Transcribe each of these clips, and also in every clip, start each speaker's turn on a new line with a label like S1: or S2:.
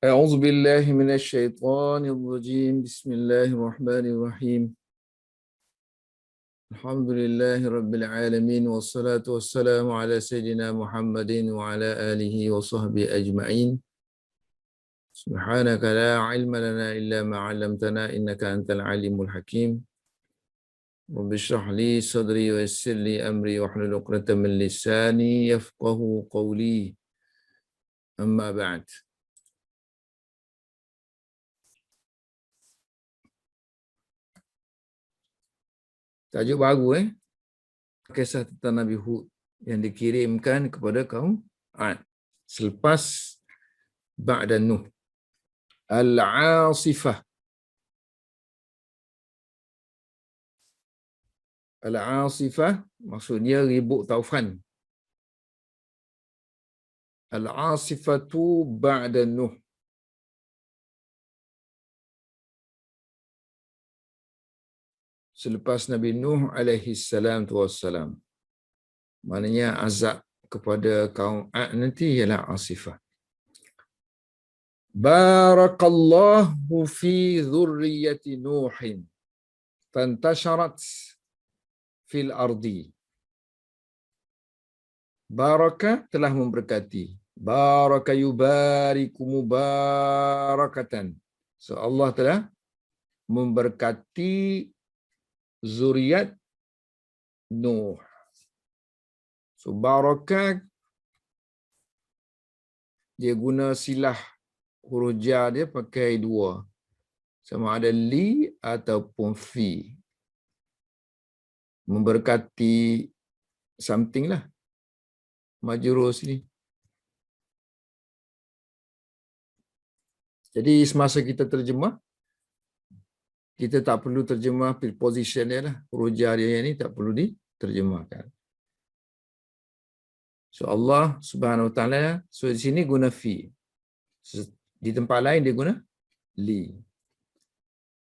S1: أعوذ بالله من الشيطان الرجيم بسم الله الرحمن الرحيم الحمد لله رب العالمين والصلاة والسلام على سيدنا محمد وعلى آله وصحبه أجمعين سبحانك لا علم لنا إلا ما علمتنا إنك أنت العليم الحكيم رب اشرح لي صدري ويسر لي أمري واحلل عقدة من لساني يفقه قولي أما بعد. Tajuk baru kisah tentang Nabi Hud yang dikirimkan kepada kaum Ad selepas ba'da Nuh. Al-Asifah. Al-Asifah maksudnya ribut taufan. Al-Asifatu ba'da Nuh. Selepas Nabi Nuh alaihi salam tu wassalam. Maknanya azab kepada kaum Ad nanti ialah Asifah. Barakallahu fi dhurriyyati Nuhin fantasharat fil ardi. Baraka telah memberkati. Baraka yubariku mubarakatan. So Allah telah memberkati zuriat Nuh. So barakat dia guna silah huruf jar dia pakai dua. Sama ada li ataupun fi. Memberkati something lah. Majrur sini. Jadi semasa kita terjemah, kita tak perlu terjemah preposition dia lah. Huruf jar dia ni tak perlu diterjemahkan. So Allah Subhanahu Wa Taala, so di sini guna fi. Di tempat lain dia guna li.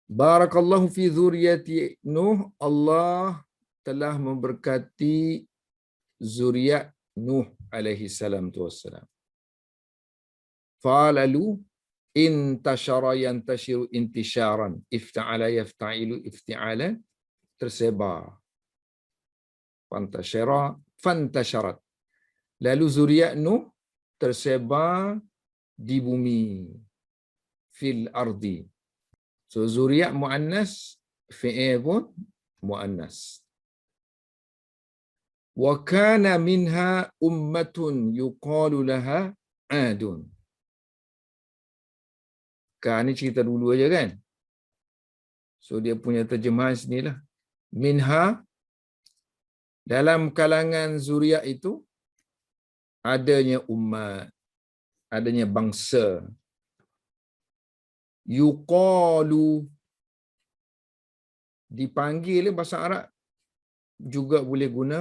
S1: Barakallahu fi dzurriyyati Nuh. Allah telah memberkati zuriat Nuh alaihi salam tu wassalam. Fa'alalu intashara yantashiru intisharan. Ifta'ala yafta'ilu ifti'alan. Tersebar. Fantasharat. Lalu zuriat Nuh tersebar di bumi. Fil ardi. So zuriat muannas, fi'il pun muannas. Wa kana minha ummatun yuqalu laha Adun. Ni cerita dulu aja kan. So dia punya terjemahan sinilah. Minha, dalam kalangan zuriat itu adanya umat, adanya bangsa. Yuqalu, dipanggil bahasa Arab juga boleh guna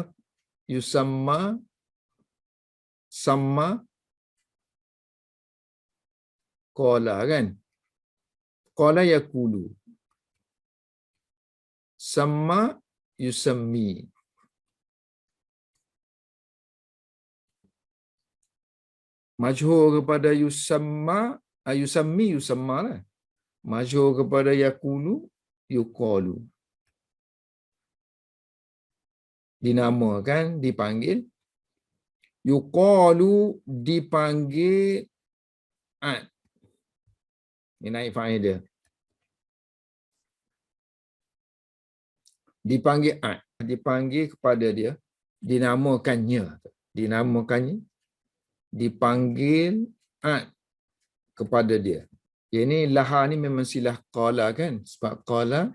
S1: yusamma, sama, qala kan. Qala yaqulu. Sama yusammi. Majhur kepada yusamma, yusammi yusamma lah. Majhur kepada yaqulu, yuqalu. Dinamakan, dipanggil. Yuqalu, dipanggil Ad. Ini naik fa'il dia. Dipanggil Ad. Dipanggil kepada dia. Dinamakannya. Dinamakannya. Dipanggil Ad kepada dia. Ini laha ni memang silah qala kan. Sebab qala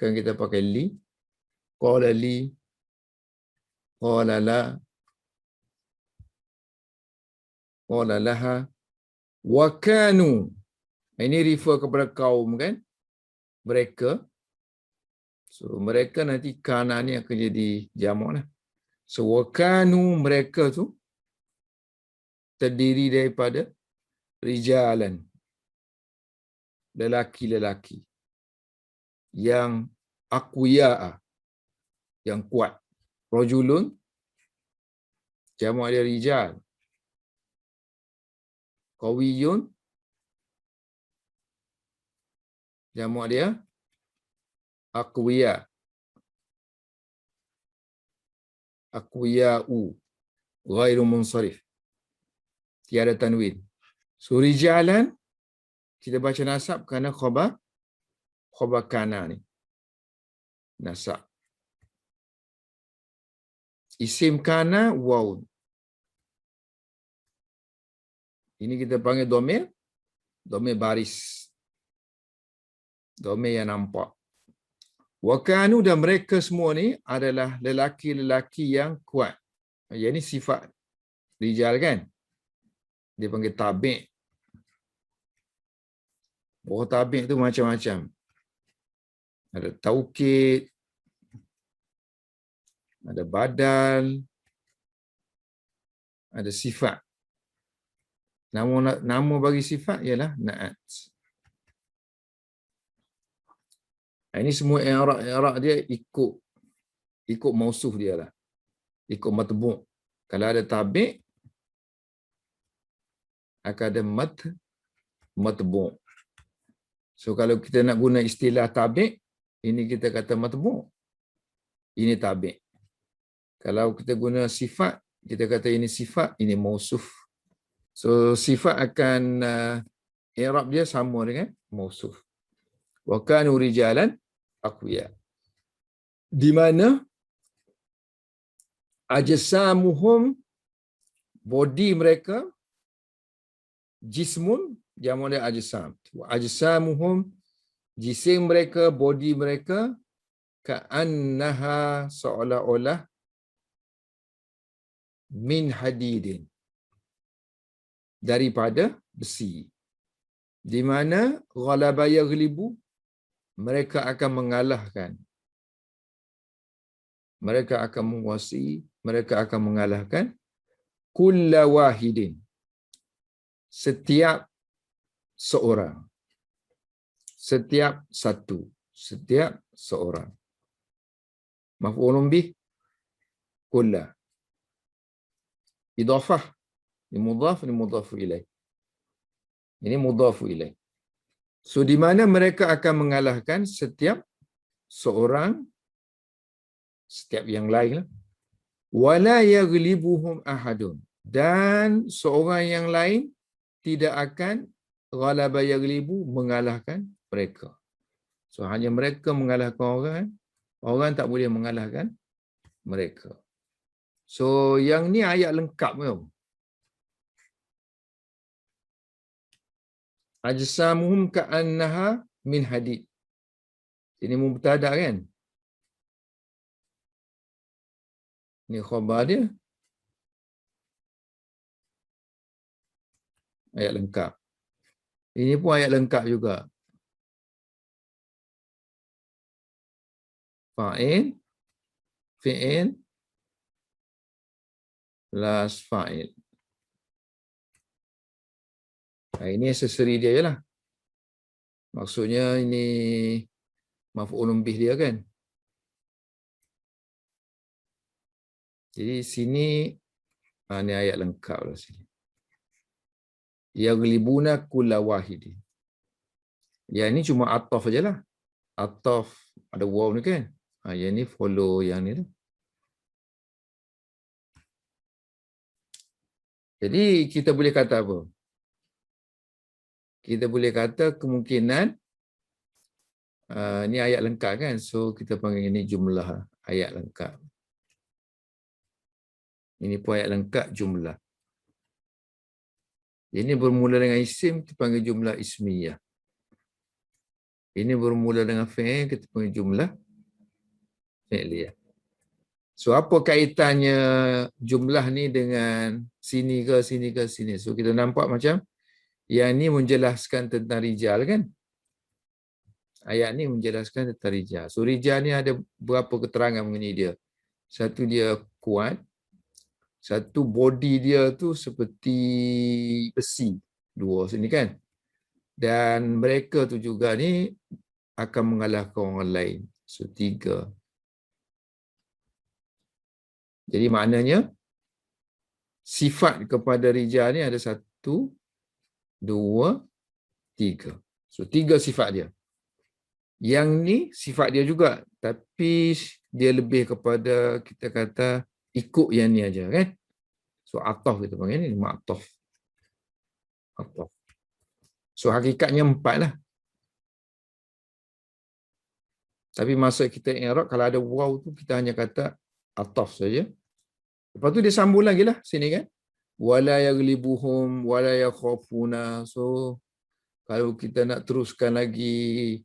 S1: kan kita pakai li. Qala li. Qala la. Qala laha. Wa kanu. Ini refer kepada kaum kan. Mereka. So mereka nanti kana ni akan jadi jamak lah. So wa kanu, mereka tu terdiri daripada rijalan. Lelaki-lelaki. Yang aqwiya'a. Yang kuat. Rajulun. Jamak dia rijal. Qawiyun, Jamak dia aqwiya. Aqwiya'u. Ghairu munsarif. Tiada tanwin. So rijalan kita baca nasab kerana khabar kana ni. Nasab. Isim kana waw. Ini kita panggil domir. Domir baris. Domir yang nampak. Wa kanu dan mereka semua ni adalah lelaki-lelaki yang kuat. Yang ni sifat rijal kan. Dia panggil tabi'. Oh, tabi' tu macam-macam. Ada taukid, ada badal, ada sifat. Nama bagi sifat ialah na'at. Ini semua i'rab dia ikut mausuf dia lah. Ikut matbu'. Kalau ada tabi' akan ada matbu'. So kalau kita nak guna istilah tabi', ini kita kata matbu'. Ini tabi'. Kalau kita guna sifat, kita kata ini sifat, ini mausuf. So sifat akan i'rab dia sama dengan mausuf. Wa kanu rijalan aqwiya. Di mana ajsamuhum, body mereka, jismun, jamak dia ajsam. Ajsamuhum, jisim mereka, body mereka, ka'annaha, seolah-olah min hadidin, daripada besi. Di mana ghalaba yaghlibu, mereka akan mengalahkan. Mereka akan menguasai, mereka akan mengalahkan kulla wahidin, setiap seorang. Setiap satu, setiap seorang. Maf'ulun bih kulla. Idhafah, ini mudhaf, ini mudhafu ilaih. Ini mudhafu ilaih. So di mana mereka akan mengalahkan setiap seorang, setiap yang lain lah. Wala yaghlibuhum ahadun, dan seorang yang lain tidak akan ghalaba yaghlibu, mengalahkan mereka. So hanya mereka mengalahkan orang, orang tak boleh mengalahkan mereka. So yang ni ayat lengkap tau. Ajsamuhum ka'annaha min hadid. Ini mubtada kan? Ini khabar dia. Ayat lengkap. Ini pun ayat lengkap juga. Fa'il, fi'il, plus fa'il. Ini aksesori dia je lah. Maksudnya ini maf'ulun bih dia kan. Jadi sini ini ayat lengkap lah sini. Yaghlibuna kulla wahidi. Yang ni cuma ataf aja lah. Ataf ada waw ni kan. Yang ni follow yang ni lah. Jadi kita boleh kata apa? Kita boleh kata kemungkinan ni ayat lengkap kan. So kita panggil ini jumlah ayat lengkap. Ini pun ayat lengkap jumlah. Ini bermula dengan isim, kita panggil jumlah ismiyah. Ini bermula dengan fi'il, kita panggil jumlah fi'liyah. So apa kaitannya jumlah ni dengan sini ke sini ke sini? So kita nampak macam yang ni menjelaskan tentang rijal kan? Ayat ni menjelaskan tentang rijal. So rijal ni ada berapa keterangan mengenai dia. Satu, dia kuat. Satu, body dia tu seperti besi. Dua sini kan? Dan mereka tu juga ni akan mengalahkan orang lain. So 3. Jadi maknanya sifat kepada rijal ni ada 1, 2, 3. So 3 sifat dia. Yang ni sifat dia juga, tapi dia lebih kepada kita kata ikut yang ni aja kan. So ataf kita panggil ni ma'taf. Ataf. So hakikatnya 4 lah. Tapi masa kita i'rab kalau ada waw tu kita hanya kata ataf saja. Lepas tu dia sambung lagi lah sini kan. Wala yaghlibuhum wala yakhafuna. So kalau kita nak teruskan lagi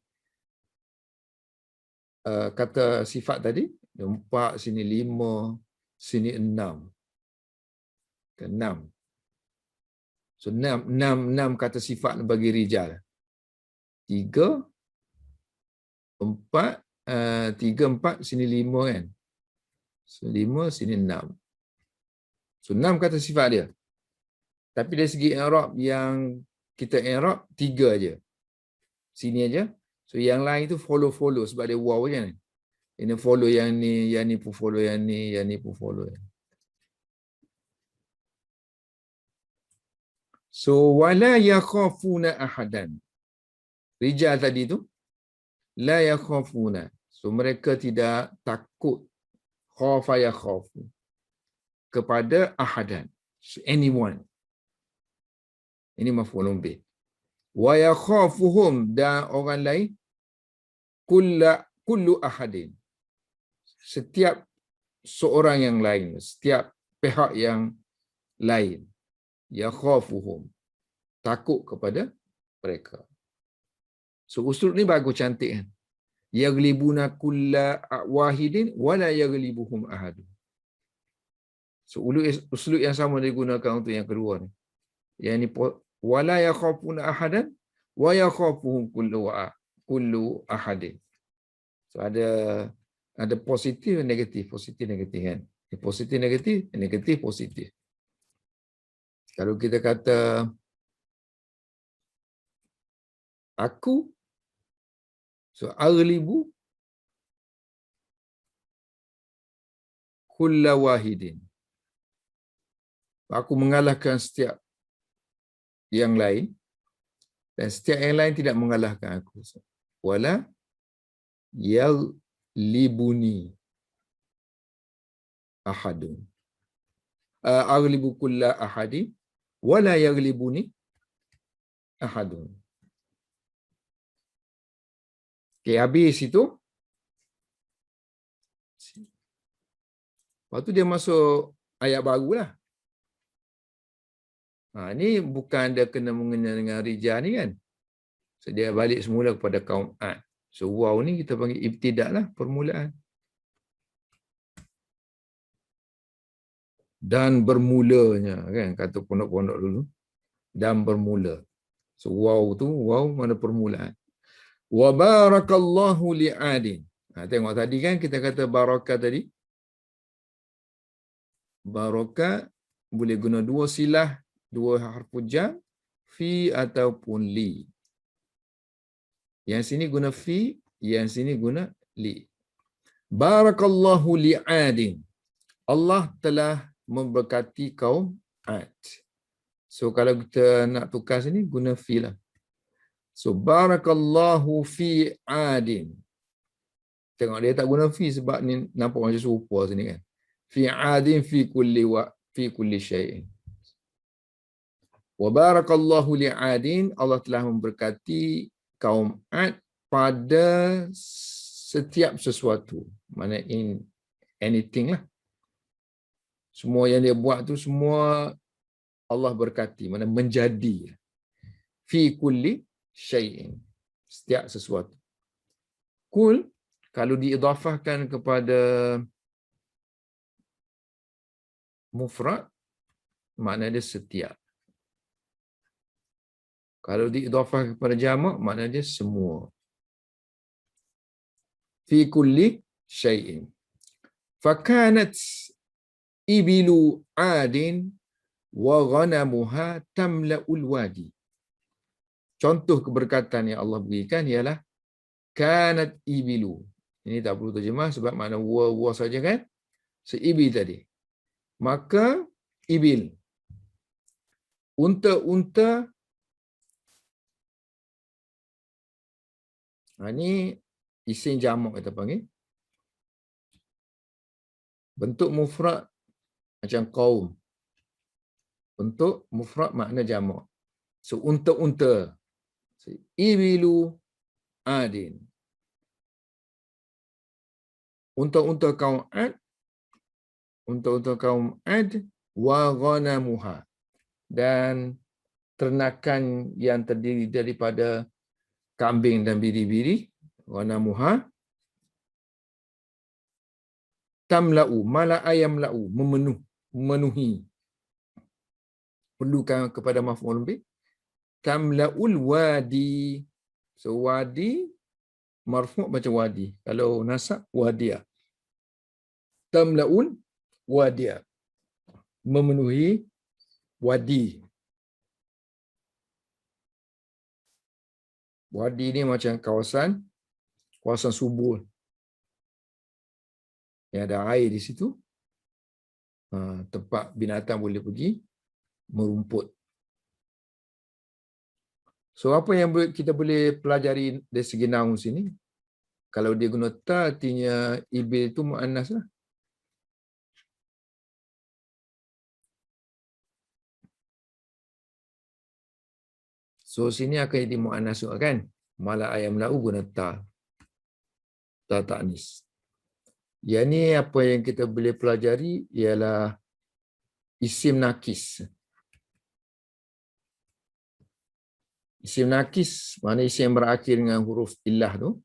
S1: kata sifat tadi, 4, sini 5, sini 6. Ke 6. So 6 kata sifat bagi rijal. 3, 4, 3, 4, sini 5 kan. So 5, sini 6. So 6 kata sifat dia. Tapi dari segi i'rab yang kita i'rab 3 aja. Sini aja. So yang lain tu follow sebab dia waw je kan. Ini follow yang ni pun follow yang ni pun follow. So wala yakhafuna ahadan. Rijal tadi tu la yakhafuna. So mereka tidak takut, khafa yakhafu, kepada ahadan, so, anyone. Ini maf'ulun bih. Wa yakhafuhum, dan orang lain, kullu ahadin, setiap seorang yang lain, setiap pihak yang lain. Yakhafuhum, takut kepada mereka. So usul ni bagus, cantik kan. Yaghlibuna kulla wahidin wala yaghlibuhum ahadun. So uslub yang sama digunakan untuk yang kedua ni. Yang ni wala yakhafuna ahadan wa yakhafuhum kullu ahadin. So ada positif dan negatif, kan. Positif negatif positif. Kalau kita kata aku, so aghlibu kulla wahidin. Aku mengalahkan setiap yang lain dan setiap yang lain tidak mengalahkan aku. Wala yaghlibuni ahadun. Aghlibu kulla ahadin wala yaghlibuni ahadun. Okay, habis itu. Lepas tu dia masuk ayat baru lah. Ini bukan dia kena mengenal dengan rijal ni kan. So, dia balik semula kepada kaum Ad. So waw ni kita panggil ibtidak lah, permulaan. Dan bermulanya kan, kata pondok-pondok dulu. Dan bermula. So waw tu, waw mana permulaan. Wa barakallahu li'adin. Tengok tadi kan kita kata barakah tadi. Barakah boleh guna dua silah, dua harfu jar, fi ataupun li. Yang sini guna fi, yang sini guna li. Barakallahu li'adin. Allah telah memberkati kaum Ad. So kalau kita nak tukar sini guna fi lah. So barakallahu fi adin. Tengok dia tak guna fi sebab ni nampak macam serupa sini kan. Fi adin fi kulli syai'in. Wa barakallahu li adin, Allah telah memberkati kaum Ad pada setiap sesuatu. Mana in anything lah. Semua yang dia buat tu semua Allah berkati, mana menjadi. Fi kulli syai'in, setiap sesuatu. Kul kalau diidhafahkan kepada mufrad, makna dia setiap. Kalau diidhafahkan kepada jamak, makna dia semua. Fi kulli syai'in. Fakanat ibilu adin wa ghanamuha tamla'ul wadi. Contoh keberkatan yang Allah berikan ialah kanat ibilu. Ini tak perlu terjemah sebab makna wa saja kan. Seibil tadi. Maka ibil. Unta-unta. Ini isim jamak kita panggil. Bentuk mufrad macam qaum. Bentuk mufrad makna jamak. So unta-unta. So, ibilu adin. Unta-unta kaum Ad, unta-unta kaum Ad wa ghanamuha. Dan ternakan yang terdiri daripada kambing dan biri-biri, ghanamuha, tamla'u, mala ayam la'u, memenuhi. Perlukan kepada maf'ul bih. Tamla'ul wadi. So wadi marfu' macam wadi. Kalau nasab wadiya. Tamla'ul wadiya. Memenuhi wadi. Wadi ni macam kawasan subur. Yang ada air di situ. Tempat binatang boleh pergi merumput. So apa yang kita boleh pelajari dari segi nahu sini? Kalau dia guna ta, artinya ibil itu muannas lah. So sini akan jadi muannas juga kan? Mala ayam lau guna ta. Ta ta'nis. Yang ni apa yang kita boleh pelajari ialah isim nakis. Isim nakis, mana isim yang berakhir dengan huruf illah tu.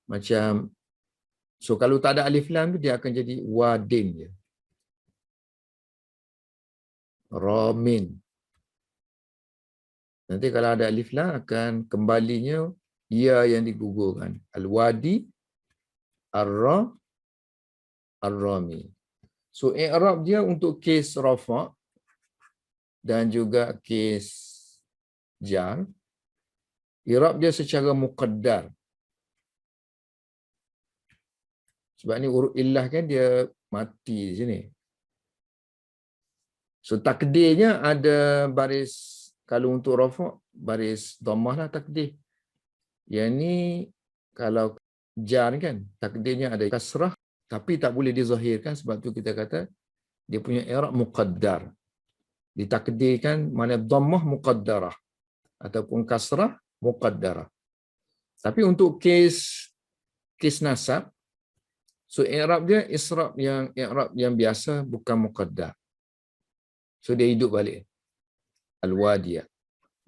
S1: Macam, so kalau tak ada alif lam tu, dia akan jadi wadin je. Ramin. Nanti kalau ada alif lam, akan kembalinya ia yang digugurkan. Al-wadi, ar-ra, ar-rami. So, i'rab dia untuk kes rafa' dan juga kes jar. I'rab dia secara muqaddar. Sebab ni huruf illah kan dia mati di sini. So takdirnya ada baris, kalau untuk rafa' baris dhammah lah takdir. Yang ni kalau jar kan takdirnya ada kasrah tapi tak boleh dizahirkan, sebab tu kita kata dia punya i'rab muqaddar. Ditakdirkan mana dhammah muqaddarah ataupun kasrah muqaddarah. Tapi untuk kes nasab, so i'rab dia i'rab yang biasa, bukan muqaddar. So dia hidup balik. Al-wadiyah.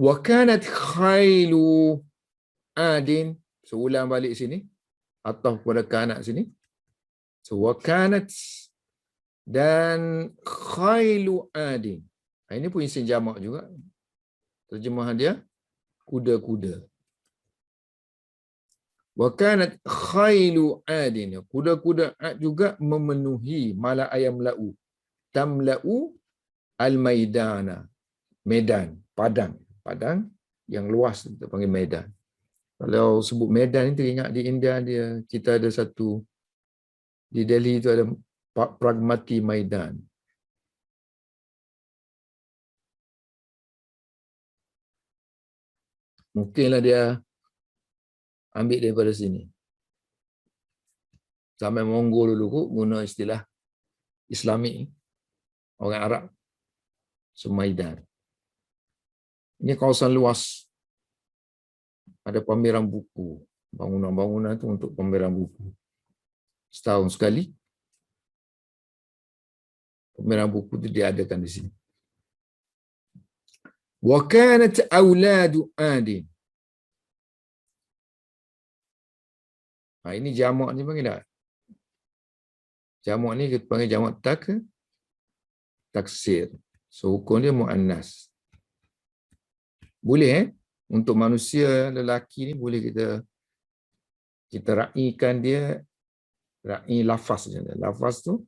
S1: Wa kanat khailu adin. So ulang balik sini. Atau pada kanat sini. So wa kanat dan khailu adin. Ini pun isim jamak juga. Terjemahan dia kuda-kuda. Wa kanat khailu adin. Kuda-kuda ad juga memenuhi mala ayam la'u. Tamla'u al-maidana. Medan, padang. Padang yang luas kita panggil medan. Kalau sebut medan ni teringat di India kita ada satu di Delhi itu ada Pragmati Maidan. Mungkinlah dia ambil daripada sini. Zaman Mongol dulu guna istilah Islamik, orang Arab, Semaidan. Ini kawasan luas. Ada pameran buku. Bangunan-bangunan itu untuk pameran buku. Setahun sekali, pameran buku itu diadakan di sini. Wa kanat auladu adin. Ini jamak ni panggil tak? Jamak ni kita panggil jamak taksir. So hukum dia muannas. Boleh untuk manusia lelaki ni boleh kita raikan dia, rai lafaz je. Lafaz tu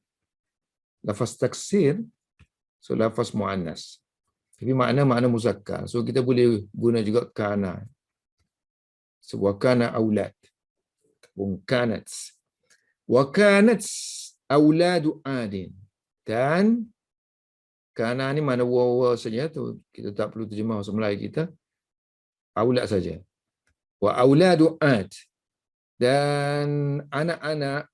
S1: lafaz taksir, so lafaz muannas. Tapi makna muzakkar. So kita boleh guna juga kana. Sebuah kana aulad. Kanat. Wa kanat auladu adin. Dan kana ni mana wawa saja tu, kita tak perlu terjemah bahasa Melayu kita. Aulad saja. Wa auladu ad. Dan anak-anak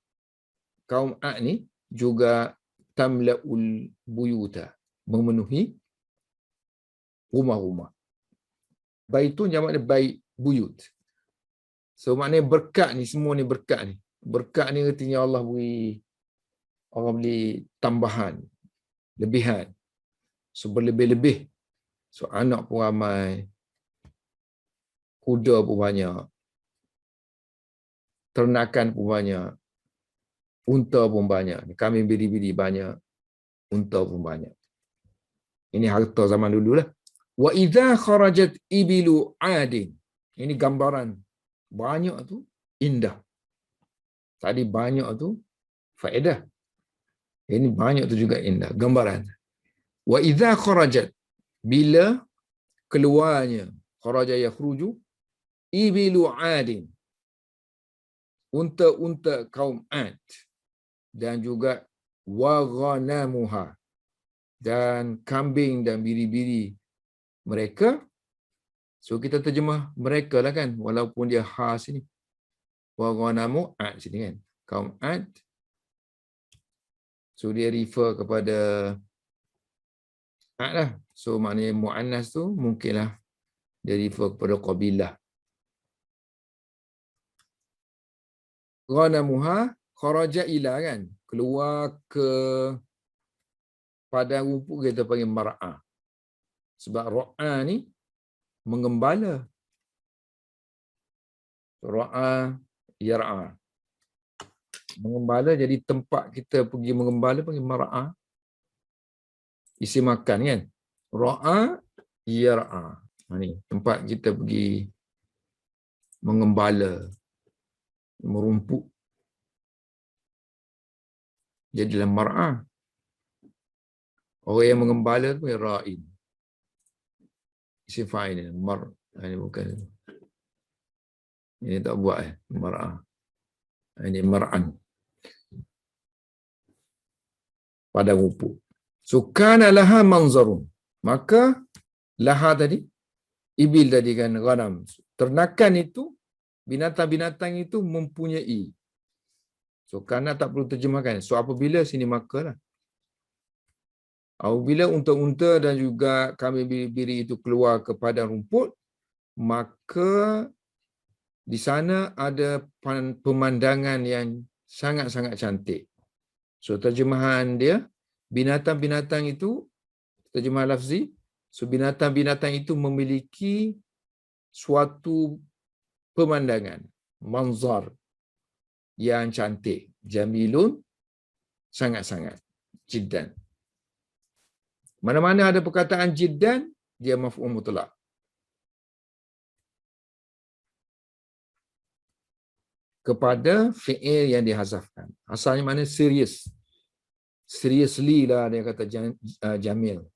S1: kaum Ad ni juga tamla'ul buyuta, memenuhi rumah-rumah. Baitun jamak dia bait buyut. So maknanya berkat ni, semua ni berkat ni. Berkat ni artinya Allah beri tambahan, lebihan. So berlebih-lebih. So anak pun ramai, kuda pun banyak, ternakan pun banyak, unta pun banyak, kambing biri-biri banyak, unta pun banyak. Ini harta zaman dulu lah. Wa idza kharajat ibilu adin. Ini gambaran. Banyak tu indah. Tadi banyak tu faedah. Ini banyak tu juga indah. Gambaran. Wa idza kharajat. Bila keluarnya. Kharaja yakhruju. Ibilu adin. Unta-unta kaum Ad. Dan juga wa ghanamuha. Dan kambing dan biri-biri mereka. So kita terjemah mereka lah kan. Walaupun dia khas sini. Wa ghanamu Ad sini kan. Kaum Ad. So dia refer kepada Ad lah. So maknanya mu'annas tu mungkinlah dia refer kepada qabilah. Ghanamuha kharaja ila kan. Keluar ke padang rumput kita panggil mar'a. Sebab ra'a ni mengembala. Ra'a yar'a. Mengembala jadi tempat kita pergi mengembala panggil mar'a. Isi makan kan. Ra'a yar'a. Ni tempat kita pergi mengembala, merumput. Jadi dalam mar'a. Orang yang mengembala tu ra'in. Isim fa'il ni mar. Ini bukan. Ini tak buat mar'a. Ini mar'an. Pada rumput. So kana laha manzarun. Maka laha tadi ibil tadi kan ghanam. Ternakan itu binatang-binatang itu mempunyai. So kana tak perlu terjemahkan. So apabila sini makalah. Apabila unta-unta dan juga kambing biri-biri itu keluar ke padang rumput, maka di sana ada pemandangan yang sangat-sangat cantik. So terjemahan dia, binatang-binatang itu, terjemahan lafzi, so binatang-binatang itu memiliki suatu pemandangan, manzar yang cantik. Jamilun, sangat-sangat. Jiddan. Mana-mana ada perkataan jiddan, dia maf'ul mutlaq. Kepada fi'il yang dihazafkan. Asalnya mana? Serius. Seriously lah dia kata Jamil.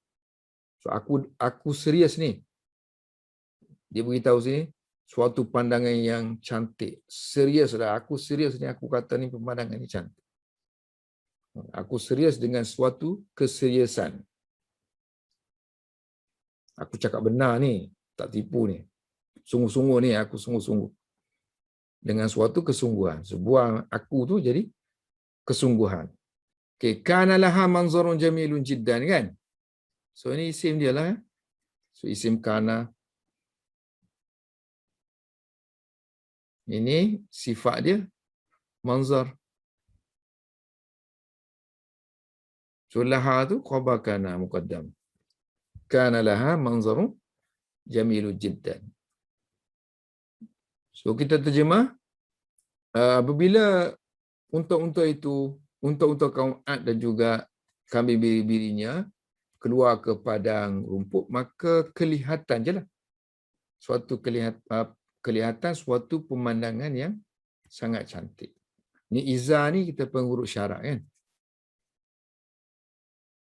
S1: So aku serius ni. Dia beritahu sini suatu pandangan yang cantik. Serius lah. Aku serius ni. Aku kata ni pemandangan ni cantik. Aku serius dengan suatu keseriusan. Aku cakap benar ni. Tak tipu ni. Sungguh-sungguh ni. Aku sungguh-sungguh. Dengan suatu kesungguhan. Sebuah aku tu jadi kesungguhan. Okay. Kana laha manzarun jamilun jiddan kan. So ini isim dia lah. So isim kana. Ini sifat dia. Manzar. So laha tu khabar kana muqaddam. Kana laha manzarun jamilun jiddan. So kita terjemah. Apabila unta-unta itu, unta-unta kaum Ad dan juga kambing biri-birinya keluar ke padang rumput, maka kelihatan je lah. Suatu kelihatan suatu pemandangan yang sangat cantik. Ni iza ni kita pengurus syarat kan.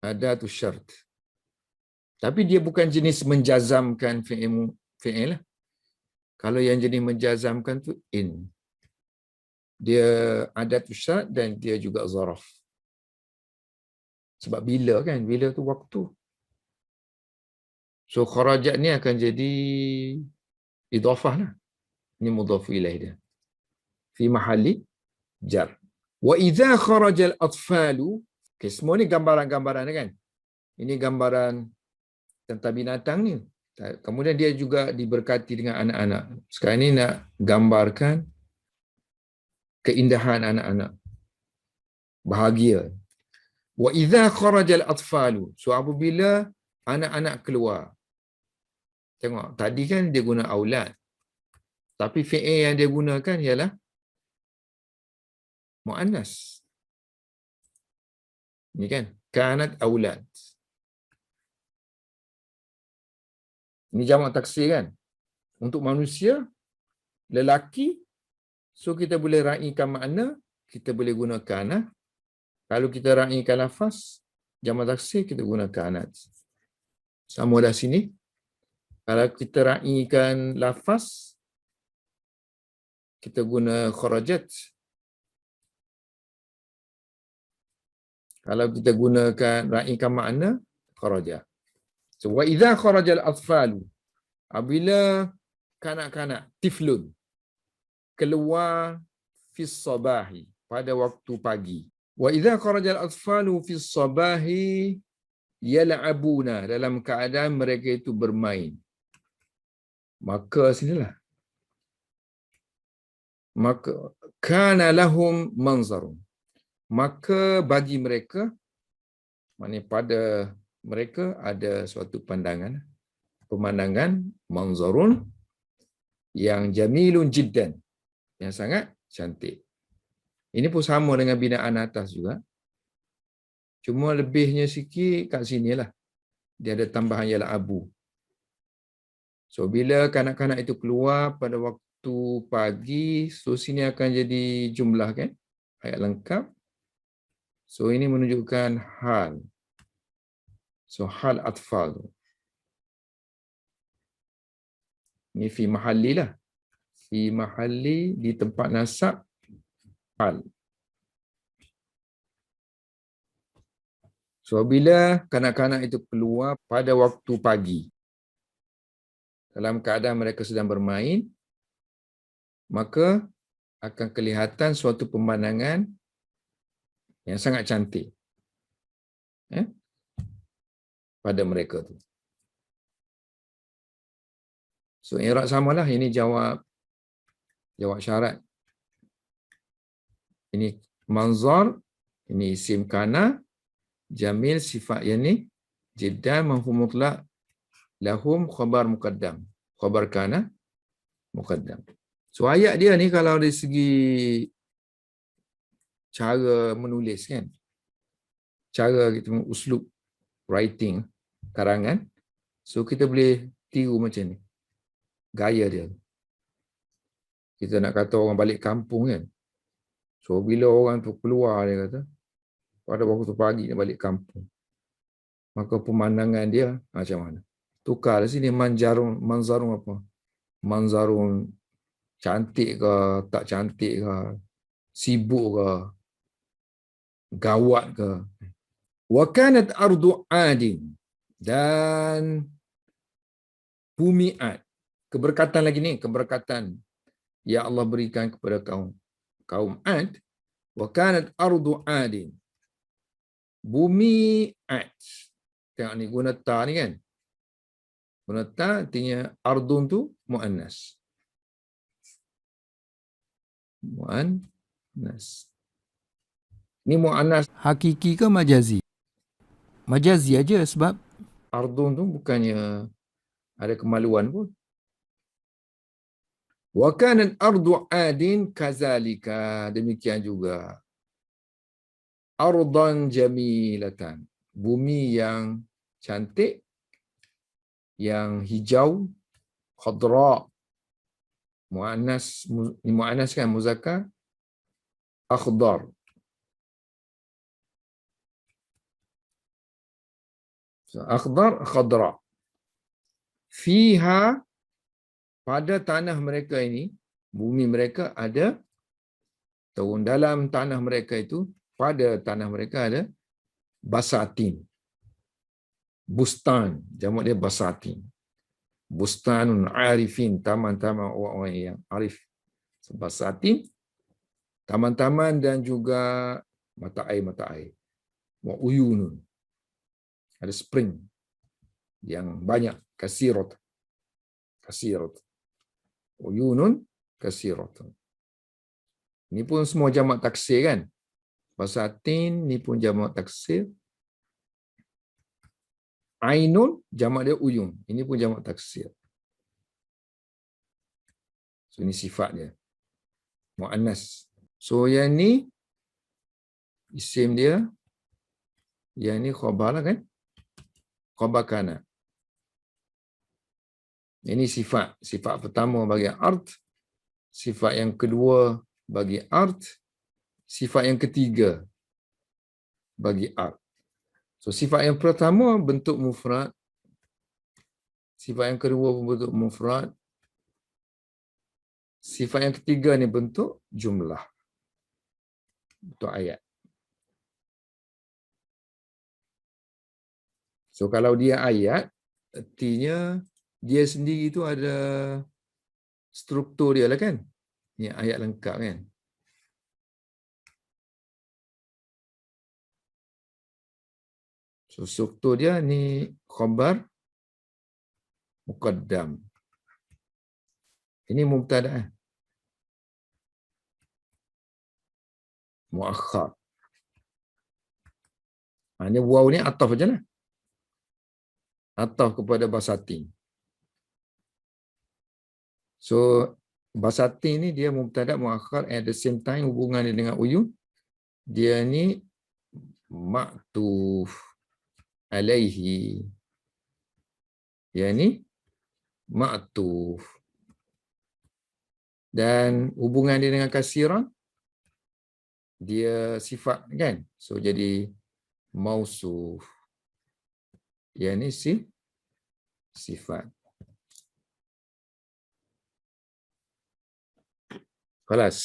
S1: Ada tu syarat. Tapi dia bukan jenis menjazamkan fi'il lah. Kalau yang jenis menjazamkan tu in. Dia ada tu syarat dan dia juga zaraf. Sebab bila kan? Bila tu waktu. So kharajat ni akan jadi idhafah lah. Ini mudhaf ilaih dia. fi mahalli jar. Wa idza kharajal atfalu, okay, semua ni gambaran-gambaran kan. Ini gambaran tentang binatang ni. Kemudian dia juga diberkati dengan anak-anak. Sekarang ni nak gambarkan keindahan anak-anak. Bahagia. Wa idza kharajal atfalu. So apabila anak-anak keluar. Tengok, tadi kan dia guna aulad. Tapi fi'il yang dia gunakan ialah muannas. Ni kan, kanat aulad. Ini jamak taksir kan. Untuk manusia, lelaki, so kita boleh raikan makna, kita boleh guna kanat. Kalau kita raikan lafaz, jamak taksir, kita guna kanat. Sama dah sini. Kalau kita raikan lafaz, kita guna kharajat. Kalau kita gunakan raikan makna, kharaja. So, wa idza kharajal atfalu, apabila kanak-kanak tiflun keluar fi sabahi, pada waktu pagi. Wa idza kharajal atfalu fi sabahi yal'abuna, dalam keadaan mereka itu bermain. Maka sinilah. Maka kana lahum manzarun. Maka bagi mereka, maknanya pada mereka ada suatu pandangan, pemandangan manzarun yang jamilun jiddan, yang sangat cantik. Ini pun sama dengan binaan atas juga. Cuma lebihnya sikit kat sinilah. Dia ada tambahan ialah abu. So bila kanak-kanak itu keluar pada waktu pagi, so sini akan jadi jumlah kan? Ayat lengkap. So ini menunjukkan hal. So hal atfal. Ini fi mahalli lah. Fi mahalli, di tempat nasab hal. So bila kanak-kanak itu keluar pada waktu pagi, dalam keadaan mereka sedang bermain, maka akan kelihatan suatu pemandangan yang sangat cantik pada mereka tu. So i'rab samalah, ini jawab syarat. Ini manzar, ini isim kana, jamil sifat yang ni, jiddan mafhum mutlaq, lahum khabar muqaddam. Khabar kana muqaddam. So ayat dia ni kalau dari segi cara menulis kan, cara kita uslub writing, karangan, so kita boleh tiru macam ni. Gaya dia. Kita nak kata orang balik kampung kan. So bila orang tu keluar, dia kata, pada waktu pagi dia balik kampung, maka pemandangan dia macam mana? Tukar sini manzarun apa? Manzarun cantik ke, tak cantik ke, sibuk ke, gawat ke. Wa kanat ardu adin, dan bumi Ad. Keberkatan lagi ni, keberkatan yang Allah berikan kepada kaum Ad. Wa kanat ardu adin, bumi Ad. Tengok ni guna ta ni kan. Guna ta artinya ardun tu muannas. Muannas. Ni muannas hakiki ke majazi? Majazi aja sebab ardun tu bukannya ada kemaluan pun. Wa kanat ardu adin kazalika, demikian juga. Ardan jamilatan, bumi yang cantik, yang hijau, khadra, muannas kan, muzakkar, akhdar. So, akhdar, khadra. Fiha, pada tanah mereka ini, bumi mereka ada, atau dalam tanah mereka itu, pada tanah mereka ada basatin. Bustan, jamak dia basatin. Bustanun arifin, taman-taman orang-orang yang arif. So, basatin, taman-taman dan juga mata air. Wa uyunun. Ada spring yang banyak, kasirat. Uyunun kasirat. Ini pun semua jamak taksir kan? Basatin ni pun jamak taksir. Ainun jamak dia uyun. Ini pun jamak taksir. So ini sifat dia. Muannas. So yang ni isim dia. Yang ni khabar lah kan? Khabar kana. Ini sifat. Sifat pertama bagi art. Sifat yang kedua bagi art. Sifat yang ketiga bagi art. So sifat yang pertama bentuk mufrad. Sifat yang kedua bentuk mufrad. Sifat yang ketiga ni bentuk jumlah. Bentuk ayat. So kalau dia ayat, artinya dia sendiri tu ada struktur dia lah kan. Ni ayat lengkap kan. So struktur dia ni khabar muqaddam. Ini mubtada. Muakhar. Ini waw ni ataf aja lah. Ataf kepada basatin. So basatin ni dia mubtada muakhar, at the same time hubungan dia dengan uyun. Dia ni ma'tuf alaihi. Yang ni ma'tuf. Dan hubungan dia dengan kasirah, dia sifat kan. So jadi mausuf. Yang ni sifat. Kelas.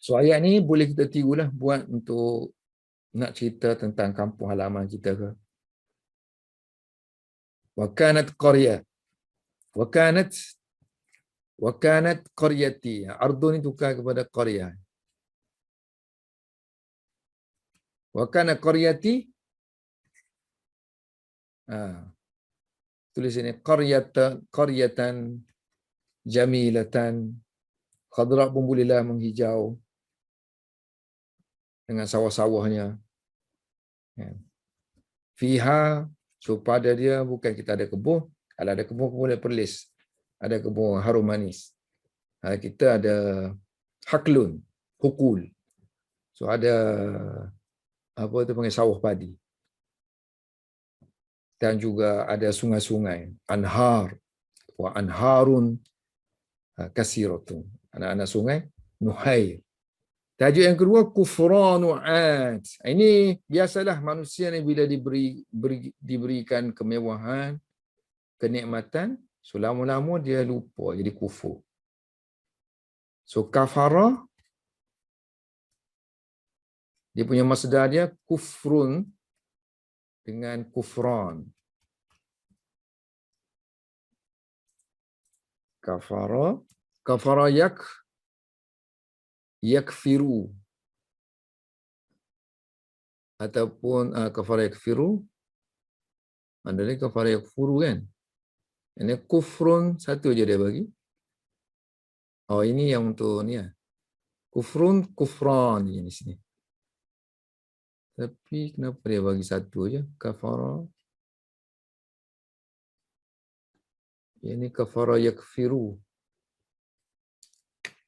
S1: So ayat ni boleh kita tirulah buat untuk nak cerita tentang kampung halaman kita ke. Wa kanat qaryah. Wa kanat qaryati. Ardu ni tukar kepada qaryah. Wa kanat qaryati. Tulis ini qaryatan jamilatan. Khadra pun bolehlah menghijau dengan sawah-sawahnya. Fiha, so pada dia bukan kita ada kebun. Kalau ada kebun boleh perlis. Ada kebun harum manis. Kita ada haklun, hukul. So ada apa tu panggil sawah padi. Dan juga ada sungai-sungai, anhar, wa anharun kasiratun. Anak-anak sungai, nuhair. Tajuk yang kedua, kufranu ad. Ini biasalah manusia ni bila diberikan kemewahan, kenikmatan, so lama-lama dia lupa, jadi kufur. So kafara, dia punya masdar dia kufrun dengan kufran. Kafara yakfiru. Ataupun kafara yakfiru. Ada ni kafara yakfuru kan. Ini kufrun satu je dia bagi. Oh ini yang untuk ni ya. Kufrun, kufran ni sini. Tapi kenapa dia bagi satu je? Kafara. Ini kafara yakfiru.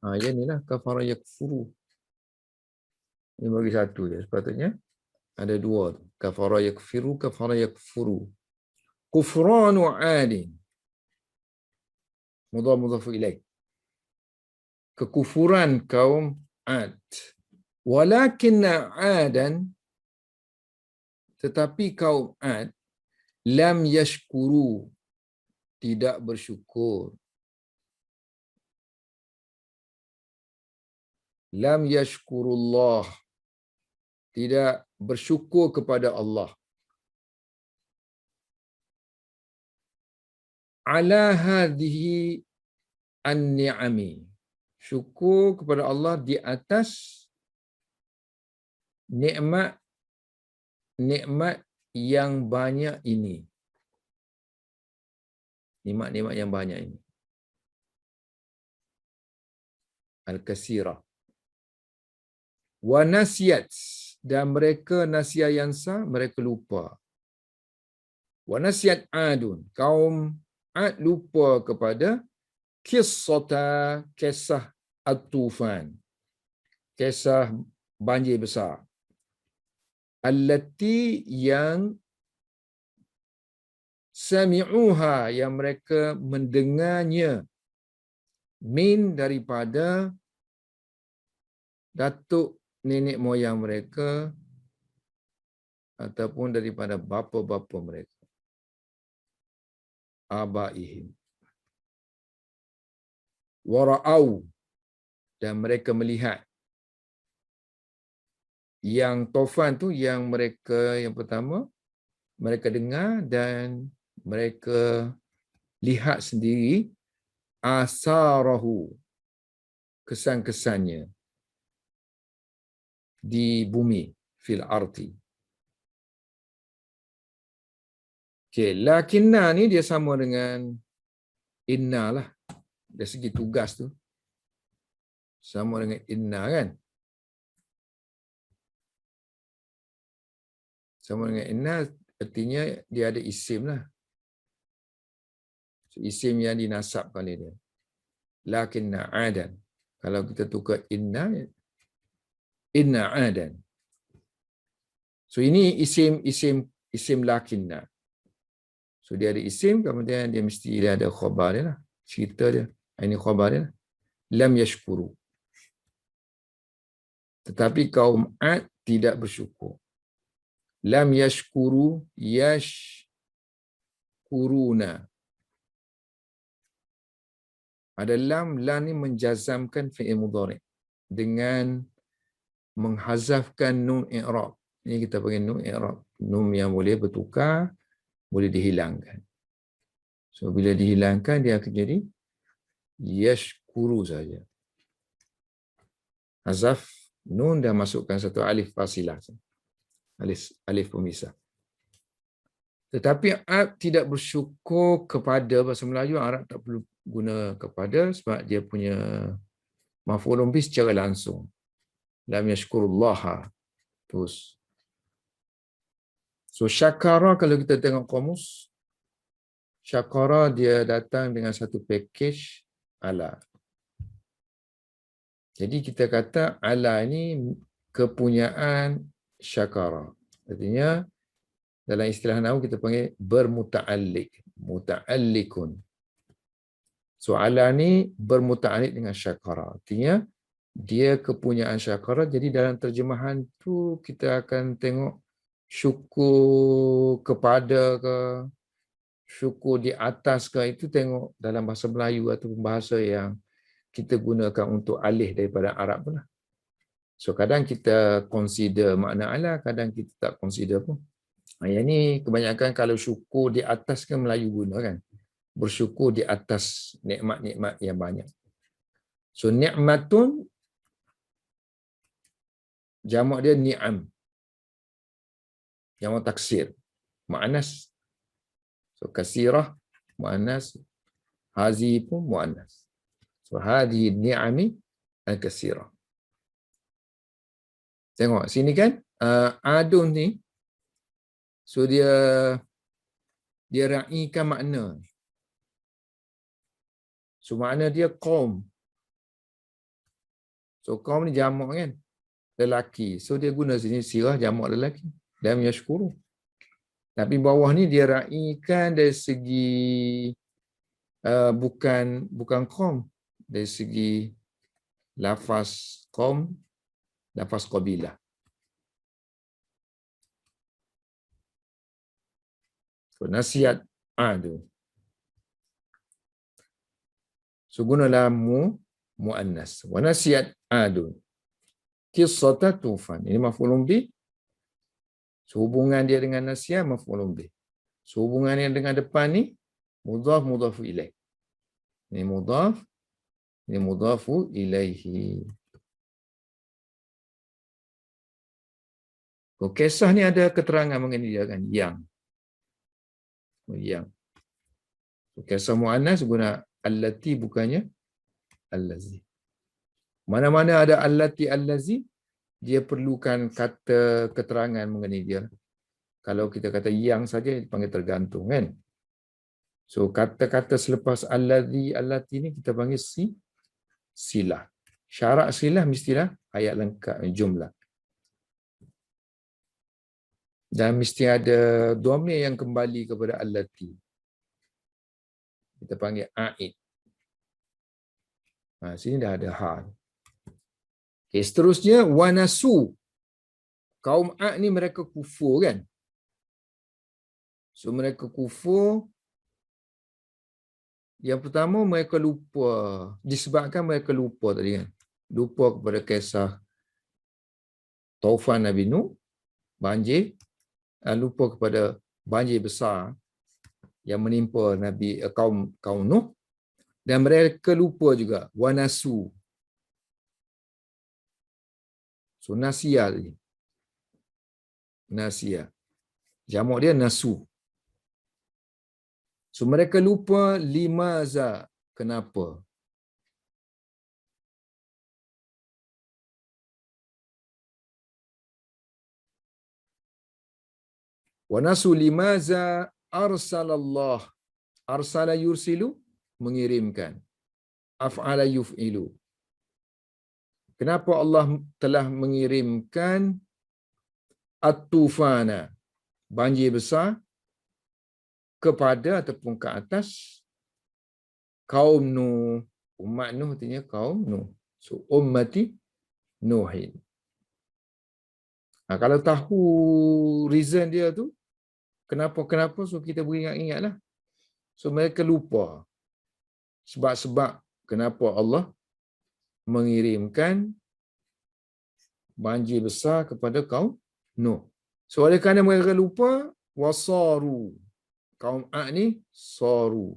S1: Ya ni lah kafara yakfuru. Ini bagi satu je. Sepatutnya ada dua. Kafara yakfiru, kafara yakfuru. Kufranu adin. Mudhaf ilaih. Kekufuran kaum Ad. Walakinna Adan, tetapi kaum Ad lam yashkuru, tidak bersyukur. Lam yashkurullah, tidak bersyukur kepada Allah. Ala hadhihi an-ni'ami Syukur kepada Allah di atas nikmat yang banyak ini. Nikmat-nikmat yang banyak ini. Al-Kasirah. Wa nasiyat. Dan mereka nasiya yang sah, mereka lupa. Wa nasiyat adun. Kaum Ad lupa kepada kisah At-Tufan. Kisah banjir besar. Allati yang sami'uha, yang mereka mendengarnya, min daripada datuk nenek moyang mereka ataupun daripada bapa-bapa mereka. Abaihim. Wara'au, dan mereka melihat. Yang tofan tu yang mereka yang pertama mereka dengar dan mereka lihat sendiri asarahu, kesan-kesannya di bumi, fil arti. Okay, lakinna ni dia sama dengan inna lah. Dari segi tugas tu sama dengan inna kan. Sama dengan inna artinya dia ada isim lah. So, isim yang dinasabkan oleh dia. Lakinna adan. Kalau kita tukar inna adan. So ini isim lakinna. So dia ada isim, kemudian dia mesti ada khabar dia lah. Cerita dia. Ini khabar dia lah. Lam yashkuru. Tetapi kaum Ad tidak bersyukur. Lam yashkuru, yashkuruna. Ada lam ni menjazamkan fi'il mudhari' dengan menghazafkan nun i'rab. Ini kita panggil nun i'rab. Nun yang boleh bertukar, boleh dihilangkan. So bila dihilangkan dia akan jadi yashkuru saja. Hazaf nun dan masukkan satu alif fasilah. Alif pemisah. Tetapi Arab tidak bersyukur kepada, bahasa Melayu Arab tak perlu guna kepada sebab dia punya maf'ulun bih secara langsung. Lam yashkurullaha. Terus. So syakara kalau kita tengok kamus, syakara dia datang dengan satu package ala. Jadi kita kata ala ini kepunyaan syakara. Artinya dalam istilah nahwu kita panggil bermuta'alliq, muta'alliqun. So ala ni bermuta'alliq dengan syakara. Artinya dia kepunyaan syakara. Jadi dalam terjemahan tu kita akan tengok syukur kepada ke, syukur di atas ke, itu tengok dalam bahasa Melayu atau bahasa yang kita gunakan untuk alih daripada Arab pun lah. So kadang kita consider makna ala, kadang kita tak consider pun. Yang ni kebanyakan kalau syukur di atas kan Melayu guna kan. Bersyukur di atas nikmat-nikmat yang banyak. So ni'matun jamak dia ni'am. Jamak taksir. Mu'annas. So kasirah mu'annas. Hazi pun mu'annas. So hadhi ni'ami al-kasirah. Tengok sini kan. Adun ni. So dia raikan makna. So makna dia qaum. So qaum ni jamak kan. Lelaki. So dia guna sini sirah jamak lelaki. Lam yashkuru. Tapi bawah ni dia raikan dari segi bukan qaum. Dari segi lafaz qaum, lafaz qabilah. So nasihat adu. So gunalah mu'annas. Wa nasihat adu. Qissata Tufan. Ini maf'ulun bih. So hubungan dia dengan nasihat maf'ulun bih. So hubungan yang dengan depan ni mudhaf ilaih. Ini mudhaf Ini mudhafu ilaihi. Oh, kisah ni ada keterangan mengenai dia kan, yang. Yang. Kisah mu'annas guna allati bukannya allazi. Mana-mana ada allati allazi, dia perlukan kata keterangan mengenai dia. Kalau kita kata yang saja dipanggil tergantung kan. So kata-kata selepas allazi allati ni kita panggil silah. Syarat silah mestilah ayat lengkap jumlah. Dan mesti ada dhamir yang kembali kepada allati. Kita panggil a'id. Sini dah ada hal. Okay, seterusnya wanasu. Kaum Ad ni mereka kufur kan. So mereka kufur. Yang pertama mereka lupa. Disebabkan mereka lupa tadi kan. Lupa kepada kisah taufan Nabi Nuh. Banjir. Lupa kepada banjir besar yang menimpa kaum Nuh. Dan mereka lupa juga wanasu. So nasia tadi. Nasia. Jamak dia nasu. So mereka lupa limaza. Kenapa? Wa nasu limaza arsalallah. Arsala yursilu, mengirimkan. Af'ala yuf'ilu. Kenapa Allah telah mengirimkan at-tufana, banjir besar, kepada ataupun ke atas kaum Nuh. Umat Nuh artinya kaum Nuh. So ummati Nuhin. Kalau tahu reason dia tu, kenapa, so kita beringat-ingatlah. So mereka lupa sebab-sebab kenapa Allah mengirimkan banjir besar kepada kaum Nuh. So oleh kerana mereka lupa, wasaru. Kaum Ad ni saru.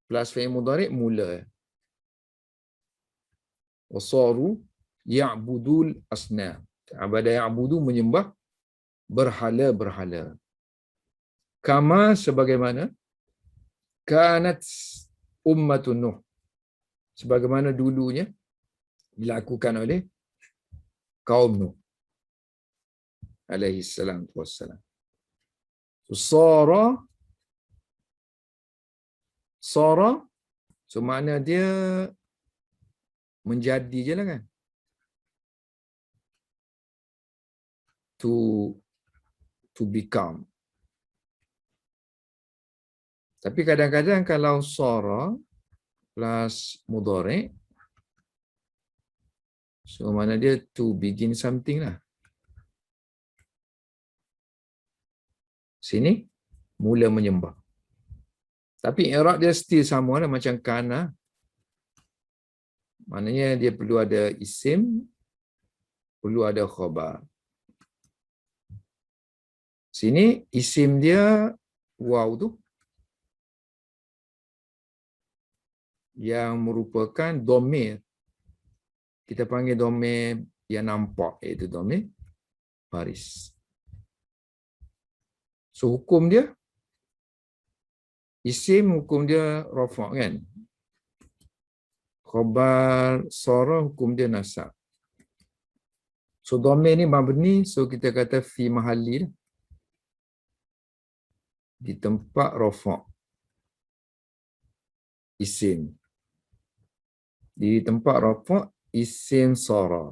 S1: Plus fi'il mudhari' mula. Wasaru ya'budul asnam. Abada ya'budu menyembah berhala-berhala. Kama sebagaimana kanat ummatun Nuh. Sebagaimana dulunya dilakukan oleh kaum Nuh. Alaihi salam wassalam. Sara. So makna dia menjadi je lah kan. To become. Tapi kadang-kadang kalau sara plus mudhari', so mana dia to begin something lah. Sini mula menyembah. Tapi i'rab dia still sama lah macam kana. Maknanya dia perlu ada isim, perlu ada khabar. Sini isim dia waw tu yang merupakan dhamir. Kita panggil dhamir yang nampak, iaitu dhamir baris. So hukum dia, isim hukum dia rafa' kan. Khabar sara hukum dia nasab. So dhamir ni mabni, so kita kata fi mahalli lah. Di tempat rafa' isim. Di tempat rafa' isim sara.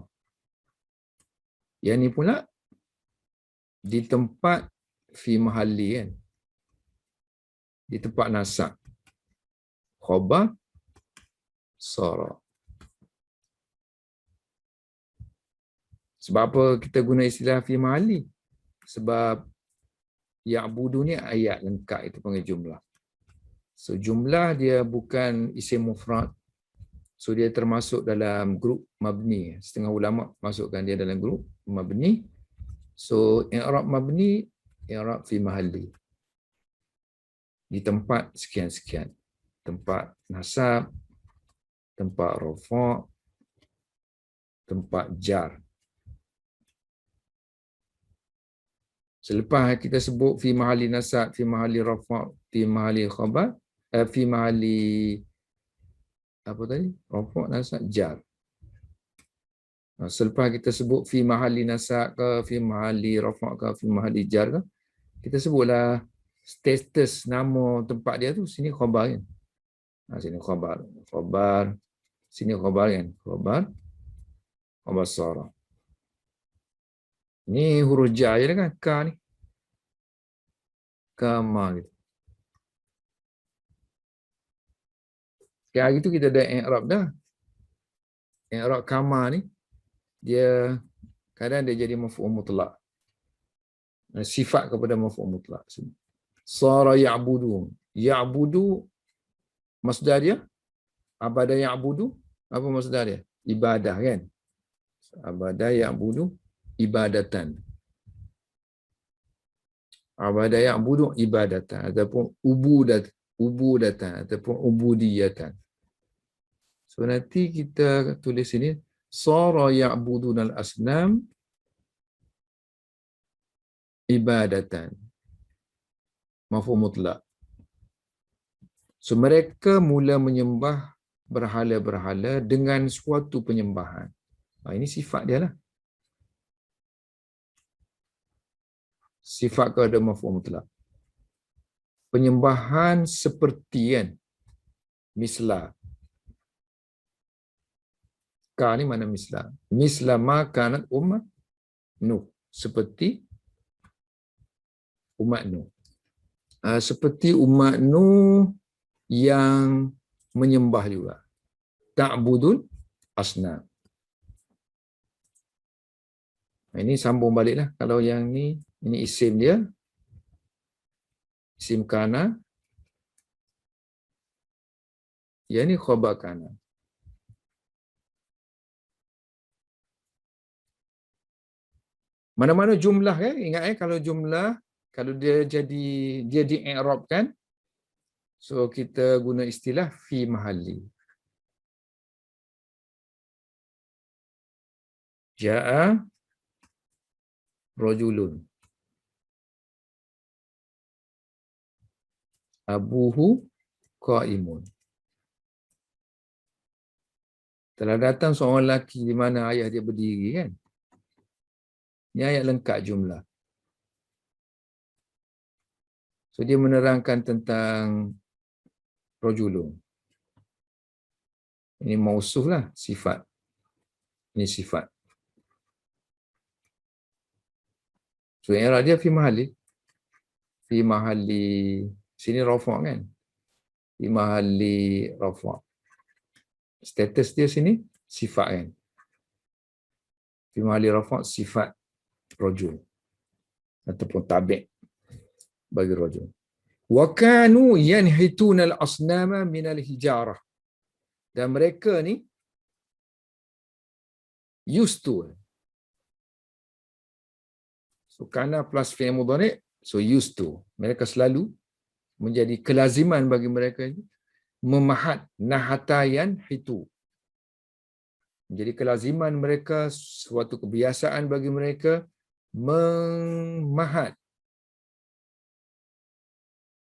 S1: Yang ni pula di tempat fi mahalli kan. Di tempat nasab. Khabar sara. Sebab apa kita guna istilah fi mahalli? Sebab ya'budu ni ayat lengkap, itu panggil jumlah. So jumlah dia bukan isim mufrad. So dia termasuk dalam grup mabni. Setengah ulama masukkan dia dalam grup mabni. So i'rab mabni, i'rab fi mahalli. Di tempat sekian-sekian. Tempat nasab, tempat rafa', tempat jar. Selepas kita sebut fi mahalli nasab, fi mahalli rafa', fi mahalli khabar, fi mahalli apa tadi? Rafa', nasab, jar. Selepas kita sebut fi mahalli nasab ke, fi mahalli rafa' ke, fi mahalli jar ke, kita sebutlah status nama tempat dia tu. Sini khabar kan? Sini khabar. Khabar. Sini khabar kan? Khabar. Khabar sarah. Ni huruf jar je kan? Ka ni. Kama gitu. Hari tu kita dah i'rab dah. I'rab kama ni, dia kadang dia jadi maf'ul mutlak. Sifat kepada maf'ul mutlak. Sara ya'budu. Ya'budu masdar dia. Abada ya'budu. Apa masdar dia? Ibadah kan? Abada ya'budu ibadatan. Abada ya'budu ibadatan. Ataupun ubudatan. Ataupun ubudiyatan. So nanti kita tulis sini. Sara ya'budunal asnam ibadatan. Maf'ul mutlak. So mereka mula menyembah berhala-berhala dengan suatu penyembahan. Ini sifat dia lah. Sifat kepada maf'ul mutlak. Penyembahan seperti kan. Misla. Ka ni mana misla? Misla ma kanat umat Nuh. Seperti umat Nuh. Seperti umat Nuh yang menyembah juga. Ta'budun asnam. Ini sambung baliklah. Kalau yang ni, ini isim dia. Isim kana. Yang ni khabar kana. Mana-mana jumlah kan? Ingat kalau jumlah, kalau dia jadi, dia di-i'rabkan, so kita guna istilah fi mahalli. Ja'a rajulun. Abuhu qa'imun. Telah datang seorang lelaki di mana ayah dia berdiri kan? Ini ayat lengkap jumlah. So dia menerangkan tentang rajulun. Ini mausuf lah, sifat. Ini sifat. So i'rab dia fi mahalli. Fi mahalli, sini rafa' kan? Fi mahalli rafa'. Status dia sini sifat kan? Fi mahalli rafa' sifat rajul. Ataupun tabi' bagi rajul. Wa kanu yanhituna al-asnama min al-hijarah. Dan mereka ni used to. So kana plus fi'il mudhari', so used to. Mereka selalu menjadi kelaziman bagi mereka ini memahat nahatayan hitu. Menjadi kelaziman mereka, suatu kebiasaan bagi mereka memahat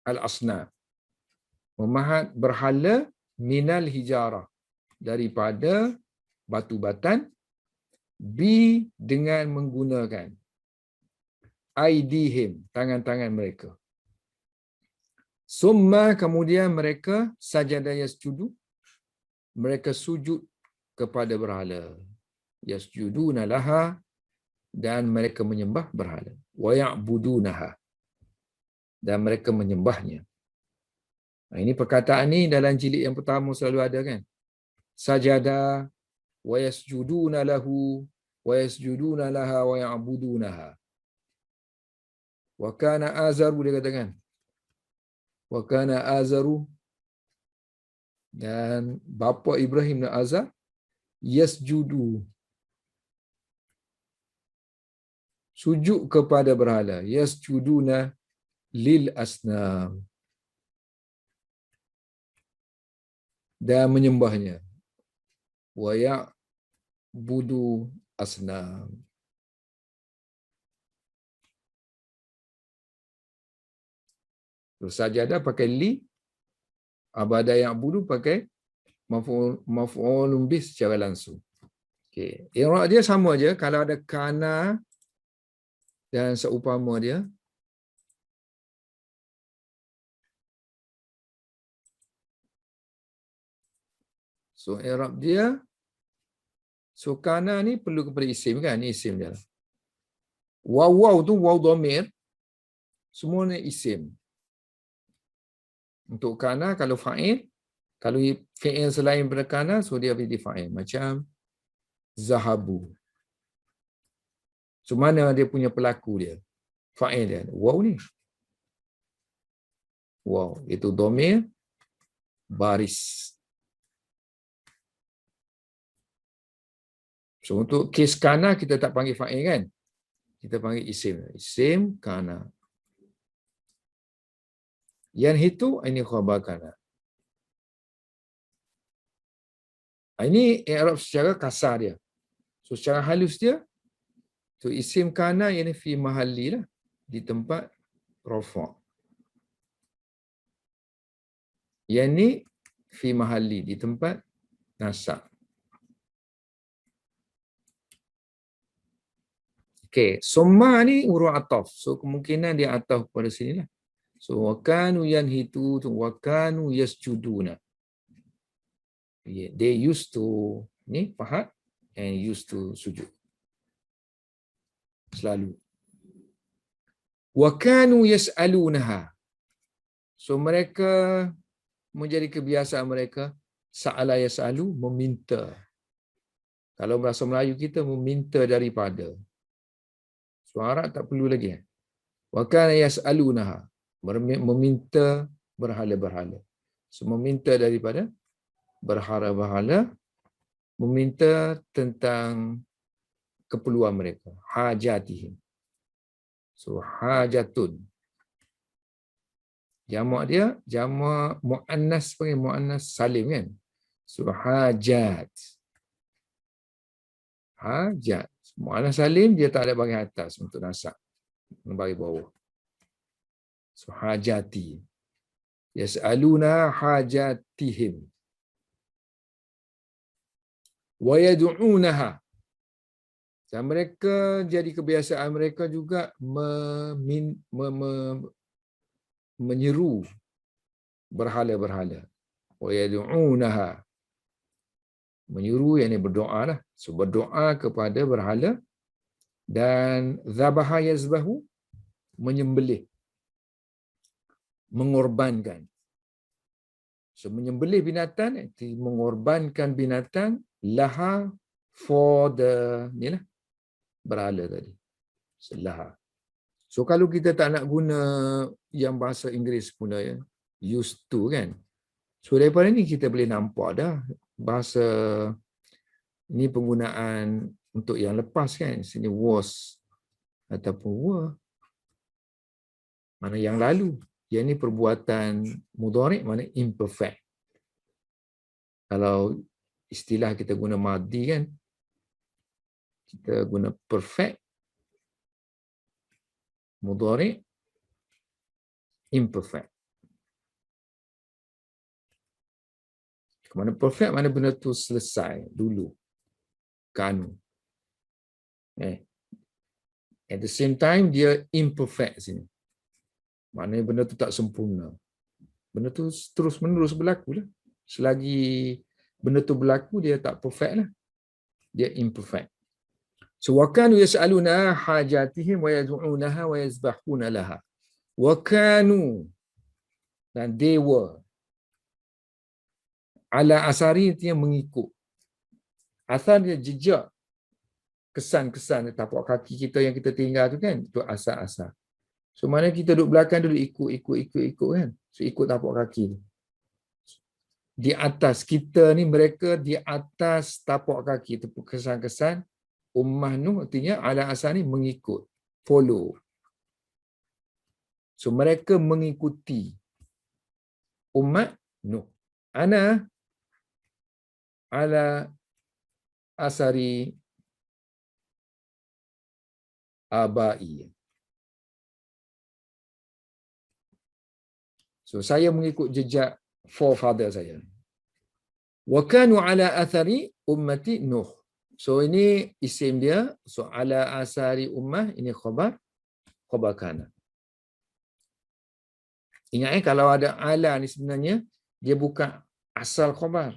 S1: al-asnaf. Memahat berhala minal hijarah. Daripada batu-batan bi dengan menggunakan aidihim, tangan-tangan mereka. Summa kemudian mereka sajada yasjudu, mereka sujud kepada berhala. Yasjuduna laha, dan mereka menyembah berhala. Wa ya'budunaha, dan mereka menyembahnya. Ini perkataan ni dalam jilid yang pertama selalu ada kan? Sajada wa yasjuduna lahu wa yasjuduna laha wa ya'budunaha. Wa kana azaru, dia katakan. Wa kana azaru, dan bapa Ibrahim dan Azar yasjudu, sujud kepada berhala. Yasjuduna lil asnam, dan menyembahnya. wa ya'budu asnam. Sajadah pakai li, abada ya'budu pakai maf'ulun bih secara langsung. Okey, i'rab dia sama aja kalau ada kana dan seumpama dia. So i'rab dia, so kana ni perlu kepada isim kan, ni isim dia. Waw tu waw dhamir, semua ni isim. Untuk kana kalau fa'il, kalau fi'il selain daripada kana, so dia jadi fa'il. Macam zahabu. So mana dia punya pelaku dia? Fa'il dia. Waw ni. Waw. Itu dhamir baris. So untuk kes kana kita tak panggil fa'il kan? Kita panggil isim. Isim kana. Yang itu ini khabar kana. Ini i'rab secara kasar dia. So secara halus dia, so isim kana ini fi mahalli lah, di tempat rafa'. Yang ni fi mahalli, di tempat nasab. Okey, summa ni huruf ataf. So kemungkinan dia ataf pada sini lah. So wa kanu yanhitu wa kanu yasjuduna. They used to ni pahat and used to sujud. Selalu. Wa kanu yas'alunaha. So mereka menjadi kebiasaan mereka sa'ala yas'alu, meminta. Kalau bahasa Melayu kita meminta daripada. So Arab tak perlu lagi. Wa kana yas'alunaha, meminta berhala-berhala. So meminta daripada berhala-berhala, meminta tentang keperluan mereka, hajatihim. So hajatun. Jamak dia jamak muannas, panggil muannas salim kan. So hajat. Hajat. Muannas salim dia tak ada bagi atas untuk nasab. Bagi bawah. So hajati. Yas'aluna hajatihim. Wa yad'unaha. Dan mereka jadi kebiasaan mereka juga menyeru berhala-berhala. Wa yad'unaha. Menyuruh yang ini berdoa lah. So berdoa kepada berhala. Dan zabaha yazbahu, menyembelih, mengorbankan. So menyembelih binatang, mengorbankan binatang laha for the ni lah, berhala tadi. So, laha. So kalau kita tak nak guna yang bahasa Inggeris pula ya, used to kan. So daripada ni kita boleh nampak dah bahasa ni penggunaan untuk yang lepas kan. Sini was ataupun were. Mana yang lalu. Yang ni perbuatan mudhari', mana imperfect. Kalau istilah kita guna madhi kan, kita guna perfect, mudhari', imperfect. Mana perfect, mana benda tu selesai dulu. Kanu. At the same time, dia imperfect sini. Maknanya benda tu tak sempurna. Benda tu terus menerus berlaku lah. Selagi benda tu berlaku, dia tak perfect lah. Dia imperfect. So, wa kanu yas'aluna hajatihim wa yad'unaha wa yazbahuna laha. Wa kanu, dan they were. Ala asari artinya mengikut. Asar dia jejak. Kesan-kesan tapak kaki kita yang kita tinggal tu kan. Itu asar-asar. So, mana kita duduk belakang dulu ikut kan. So, ikut tapak kaki tu. Di atas kita ni, mereka di atas tapak kaki. Itu kesan-kesan. Ummah Nuh artinya ala asar ni mengikut. Follow. So, mereka mengikuti umat Nuh. Ana ala asari abai. So saya mengikut jejak forefather saya. Wa kanu ala athari ummati Nuh. So ini isim dia. So ala asari ummah, ini khabar kana. Ingat kalau ada ala ni sebenarnya dia bukan asal khabar.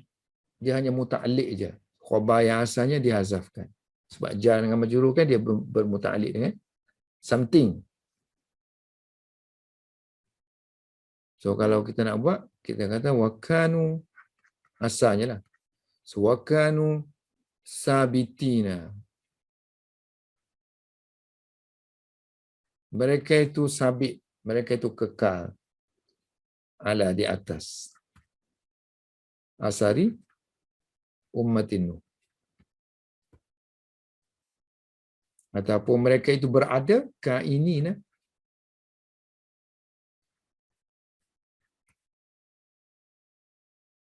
S1: Dia hanya muta'alliq je. Khabar yang asalnya dihazafkan. Sebab jar dengan majrur kan dia bermuta'alliq dengan something. So kalau kita nak buat, kita kata wakanu, asalnya lah. So wakanu sabitina. Mereka itu sabit, mereka itu kekal. Ala, di atas. Asari ummatin Nuh. Ataupun mereka itu berada kainina.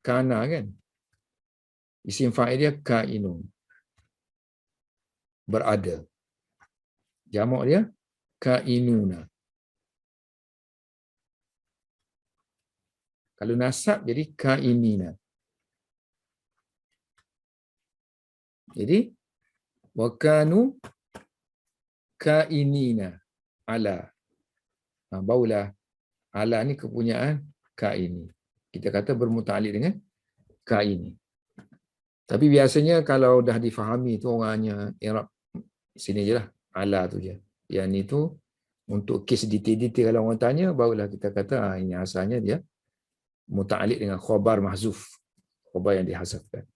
S1: Kana kan? Isim fa'il dia kainun. Berada. Jamak dia kainuna. Kalau nasab jadi kainina. Jadi wakanu kainina ala. Barulah ala ni kepunyaan kaini. Kita kata bermuta'alliq dengan kaini. Tapi biasanya kalau dah difahami tu orangnya i'rab sini je lah. Ala tu je. Yang ni tu untuk kes detail-detail kalau orang tanya barulah kita kata ini asalnya dia muta'alliq dengan khabar mahzuf. Khabar yang dihazafkan.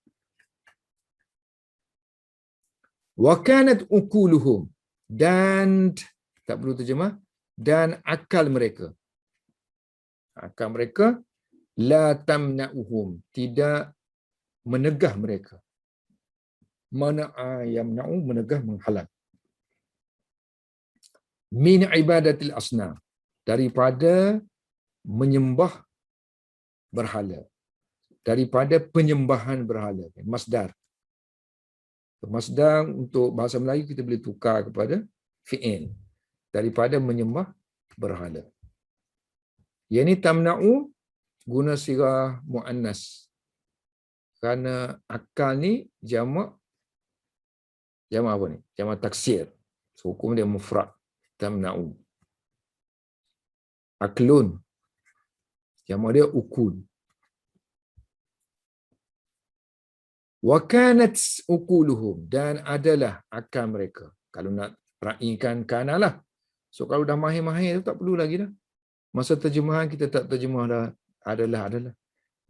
S1: Wa kanat ukuluhum, dan tak perlu terjemah, dan akal mereka. Akal mereka la tamna'uhum, tidak menegah mereka. Mana'a yamna'u, menegah, menghalang. Min ibadatil asnam, daripada menyembah berhala. Daripada penyembahan berhala. Masdar. Masdar untuk bahasa Melayu kita boleh tukar kepada fi'il. Daripada menyembah berhala. Yang ini tamna'u guna sirah mu'annas. Kerana akal ni jamak apa ni? Jamak taksir. So, hukum dia mufrad. Tamna'u. Aklun. Jamak dia ukul. Wa kanat ukuluhum, dan adalah akal mereka. Kalau nak raikan kanalah. So kalau dah mahir-mahir tu tak perlu lagi dah. Masa terjemahan kita tak terjemah dah adalah.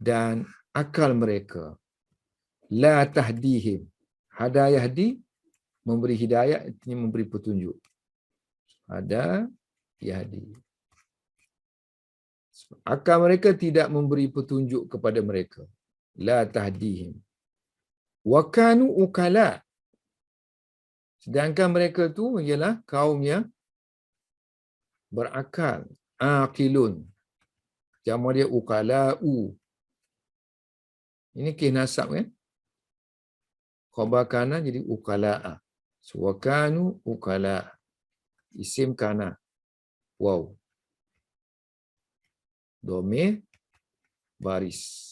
S1: Dan akal mereka la tahdihim. Hada yahdi, memberi hidayah, artinya memberi petunjuk. Hada yahdi. Akal mereka tidak memberi petunjuk kepada mereka. La tahdihim. Wa kanu ukala. Sedangkan mereka tu ialah kaum yang berakal. Aqilun. Jamak dia ukala'u. Ini kisah nasab kan? Khabar kana jadi ukala'a. So, wa kanu ukala. Isim kana. Wow. Domir baris.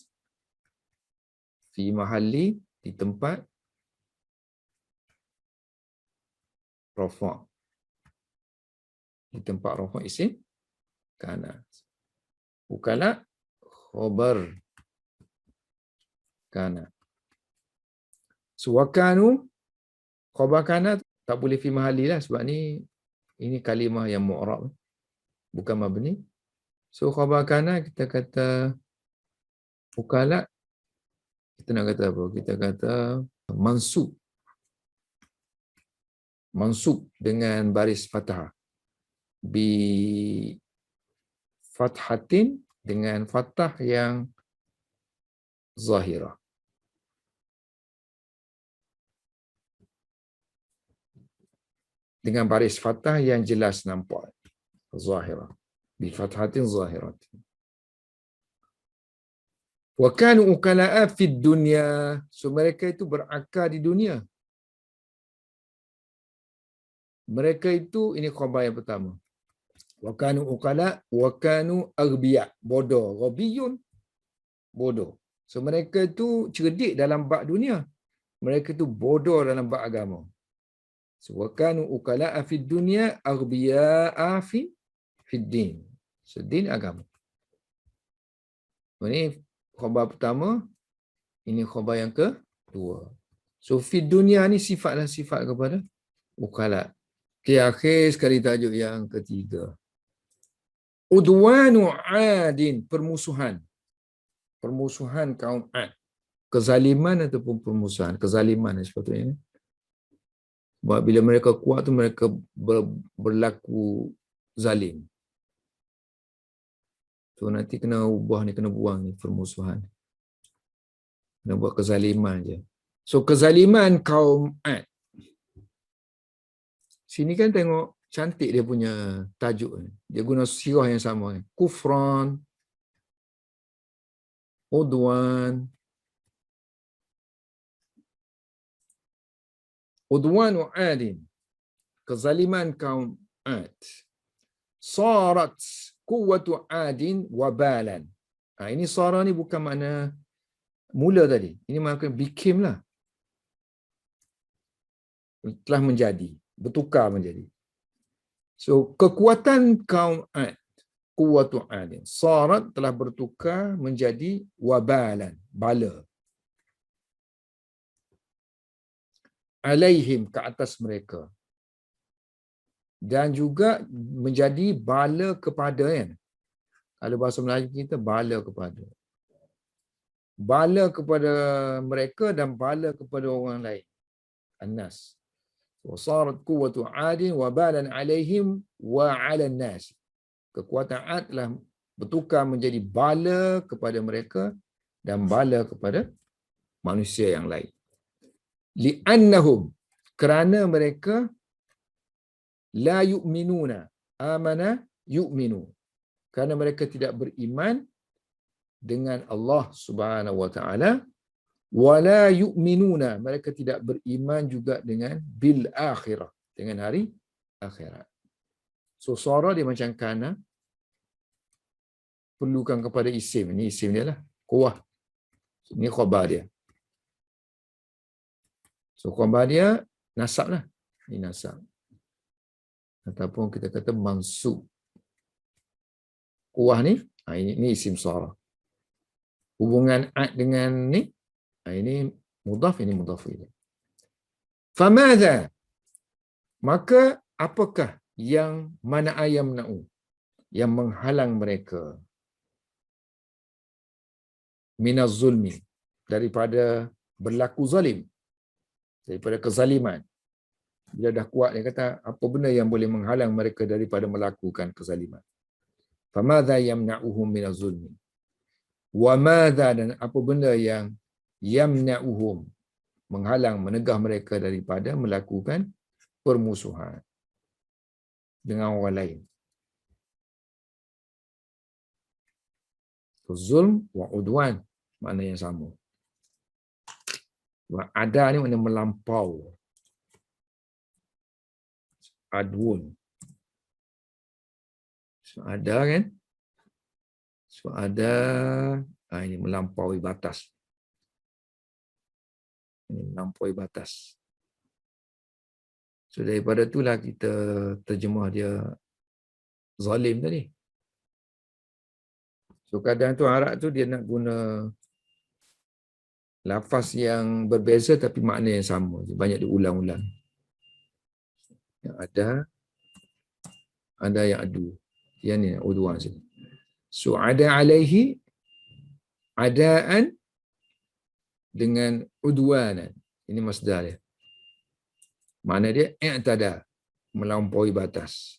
S1: Fi mahalli, di tempat rafa'. Di tempat rafa' isim kana. Ukala khabar kana. So wakanu khabar kana tak boleh fi mahalli lah sebab ni ini kalimah yang mu'rab, bukan mabni. So khabar kana kita kata ukala, kita nak kata apa? Kita kata mansub. Mansub dengan baris fathah. Bi fathatin, dengan fathah yang zahirah. Dengan baris fathah yang jelas nampak. Zahirah. Bi fathatin zahiratin. Wa kanu ukala'a fid dunya. So mereka itu berakar di dunia. Mereka itu, ini khabar yang pertama. Wa kanu ukala wa kanu aghbiya. Bodoh. Ghabiyun. Bodoh. So mereka itu cerdik dalam bab dunia. Mereka itu bodoh dalam bab agama. So wa kanu ukala'a fid dunya aghbiya'a fid din. So din agama. Ini khabar pertama. Ini khabar yang kedua. So fid dunia ni sifatlah sifat kepada ukala. Okay, akhir sekali tajuk yang ketiga. Udwanu adin, permusuhan. Permusuhan kaum Ad. Kezaliman ataupun permusuhan. Kezaliman sepatutnya. Sebab bila mereka kuat tu mereka berlaku zalim. So nanti kena ubah ni, kena buang ni permusuhan. Kena buat kezaliman je. So kezaliman kaum Ad. Sini kan tengok cantik dia punya tajuk ni. Dia guna sirah yang sama ni. Kufran, udwan, udwanu adin. Kezaliman kaum Ad. Sarat quwwatu adin wabalan. Ini sara ni bukan makna mula tadi. Ini makna became lah. Telah menjadi. Bertukar menjadi. So, kekuatan kaum Ad. Quwwatu adin. Sarat telah bertukar menjadi wabalan. Bala. Alaihim, ke atas mereka. Dan juga menjadi bala kepada, kan? Kalau bahasa Melayu kita, bala kepada. Bala kepada mereka dan bala kepada orang lain. An-nas. Wasarat quwwatu adin wa balan alaihim wa ala nas. Kekuatan Ad telah bertukar menjadi bala kepada mereka dan bala kepada manusia yang lain. Li'annahum, kerana mereka la yu'minuna, amana yu'minu. Kerana mereka tidak beriman dengan Allah Subhanahu wa taala, wala yu'minuna, mereka tidak beriman juga dengan bil akhirah, dengan hari akhirat. So suara dia macam kana, perlukan kepada isim. Ini isim dia lah, quwah. Ini khabar dia. So khabar dia nasab lah. Ini nasab. Ataupun kita kata mansub. Quwah ni, ini isim suara. Hubungan Ad dengan ni, ini mudhaf, ini mudhaf ilaih. Famadha, maka apakah yang mana ayam na'u, yang menghalang mereka minaz zulmi, daripada berlaku zalim, daripada kezaliman. Bila dah kuat, dia kata apa benda yang boleh menghalang mereka daripada melakukan kezaliman. Famadha yamna'uhum minaz zulmi, wa madha, dan apa benda yang yamna'uhum, menghalang, menegah mereka daripada melakukan permusuhan dengan orang lain. Zulm wa udwan makna yang sama. Wa ada ni makna melampau. Adwun. So ada kan? So ada, ini melampaui batas. Ini melampaui batas. So daripada itulah kita terjemah dia zalim tadi. So kadang tu Arab tu dia nak guna lafaz yang berbeza tapi makna yang sama. Banyak diulang-ulang. Yang ada yang adu. Yang ni udwan sini. So ada alaihi, adaan dengan udwanan. Ini masdar dia. Makna dia i'tada, melampaui batas.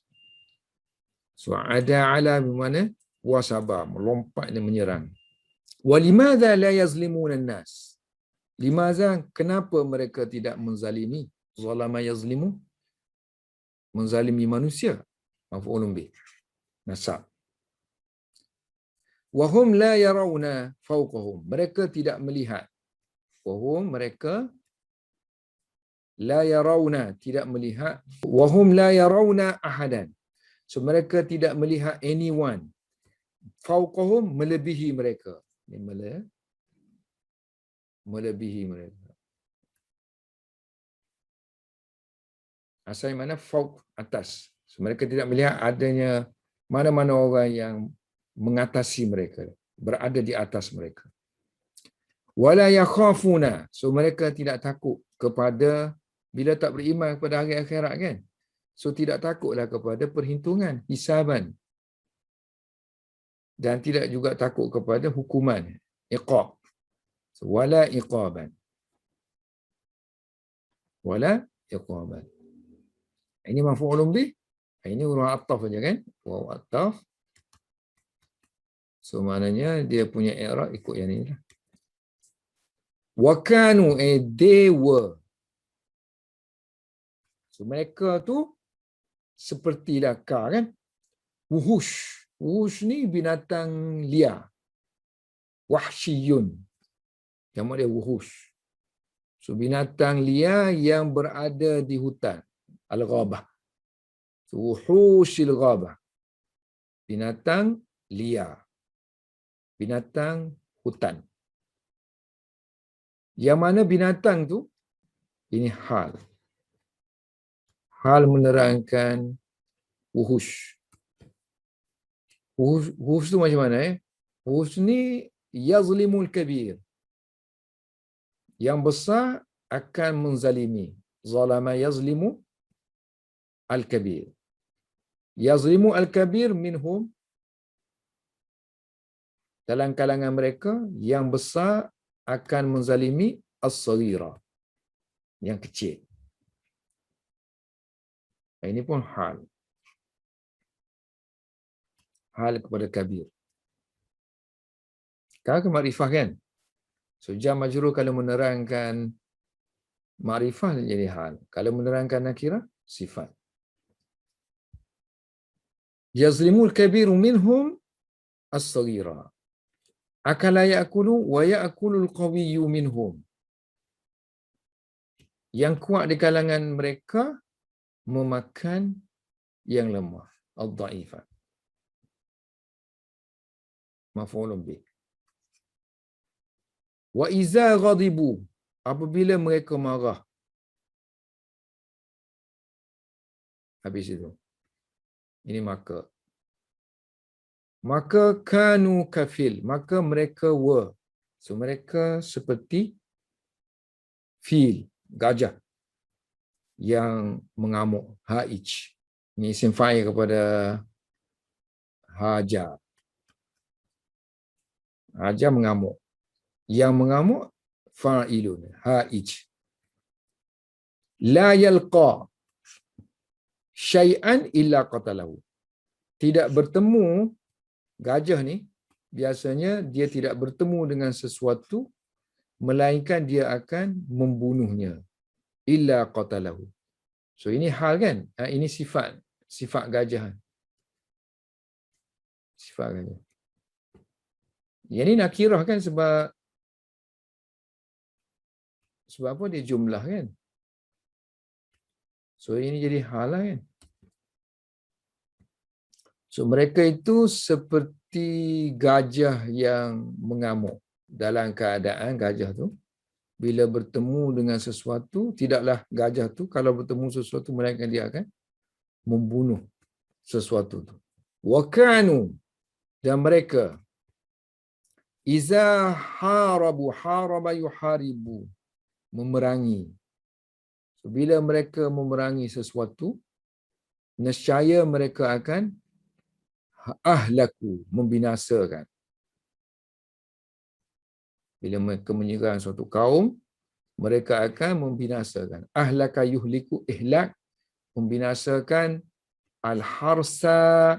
S1: So ada ala bermakna wasaba, melompat dan menyerang. Walimadha la yazlimuna an-nas? Limadha, kenapa mereka tidak menzalimi? Zalama yazlimu, menzalimi manusia. Maf'ulun bih. Nasab. Wahum la yarawna fawqahum. Mereka tidak melihat. Wahum mereka la yarawna tidak melihat. Wahum la yarawna ahadan. So mereka tidak melihat anyone. Fawqahum melebihi mereka. Ini melebihi mereka. Asal mana fawq atas. So, mereka tidak melihat adanya mana-mana orang yang mengatasi mereka, berada di atas mereka. Wala yakhafuna. So mereka tidak takut kepada bila tak beriman kepada hari akhirat kan. So tidak takutlah kepada perhitungan, hisaban. Dan tidak juga takut kepada hukuman, iqab. So, wala iqaban. Wala iqaban. Ini maf'ulun bih. Ini huruf ataf saja kan? Waw ataf. So maknanya dia punya i'rab ikut yang ini lah. Wa kanu they were. So mereka tu sepertilah ka kan? Wuhush. Wuhush ni binatang liar. Wahsyiyun. Nama dia wuhush. So binatang liar yang berada di hutan. Al-ghabah. So, wuhushil ghabah. Binatang liar. Binatang hutan. Yang mana binatang tu? Ini hal. Hal menerangkan wuhush. Wuhush tu macam mana Wuhush ni yazlimul kabir. Yang besar akan menzalimi. Zalama yazlimu al-kabir. Yazlimu al-kabir minhum. Dalam kalangan mereka, yang besar akan menzalimi as-saghira. Yang kecil. Ini pun hal. Hal kepada kabir. Kalau ke makrifah kan? So, jar majrur kalau menerangkan makrifah jadi hal. Kalau menerangkan nakirah, sifat. Yazlimul kabiru minhum as-saghira. Akala ya'kulu wa ya'kulul qawiyyu minhum. Yang kuat di kalangan mereka memakan yang lemah. Ad-dha'ifah. Maf'ulun bih. Wa iza ghadibu. Apabila mereka marah. Habis itu. Ini maka. Maka kanu kafil. Maka mereka were. So mereka seperti fil. Gajah. Yang mengamuk. Ha'ij. Ini isim fa'il kepada hajar. Hajar mengamuk. Yang mengamuk fa'ilun. Ha'ij. La yalqa syai'an illa qatalahu. Tidak bertemu gajah ni, biasanya dia tidak bertemu dengan sesuatu melainkan dia akan membunuhnya. Illa qatalahu. So ini hal kan? Ini sifat gajah. Sifat gajah. Yang ni nakirah kan sebab apa dia jumlah kan? So ini jadi hal lah kan? So mereka itu seperti gajah yang mengamuk. Dalam keadaan gajah tu, bila bertemu dengan sesuatu, tidaklah gajah tu kalau bertemu sesuatu melainkan dia akan membunuh sesuatu tu. Wa kanu, dan mereka iza harabu haraba yuharibu, memerangi. So, bila mereka memerangi sesuatu, nescaya mereka akan ahlaku, membinasakan. Bila mereka menyerang suatu kaum, mereka akan membinasakan. Ahlaka yuhliku, ihlak, membinasakan al-harsa,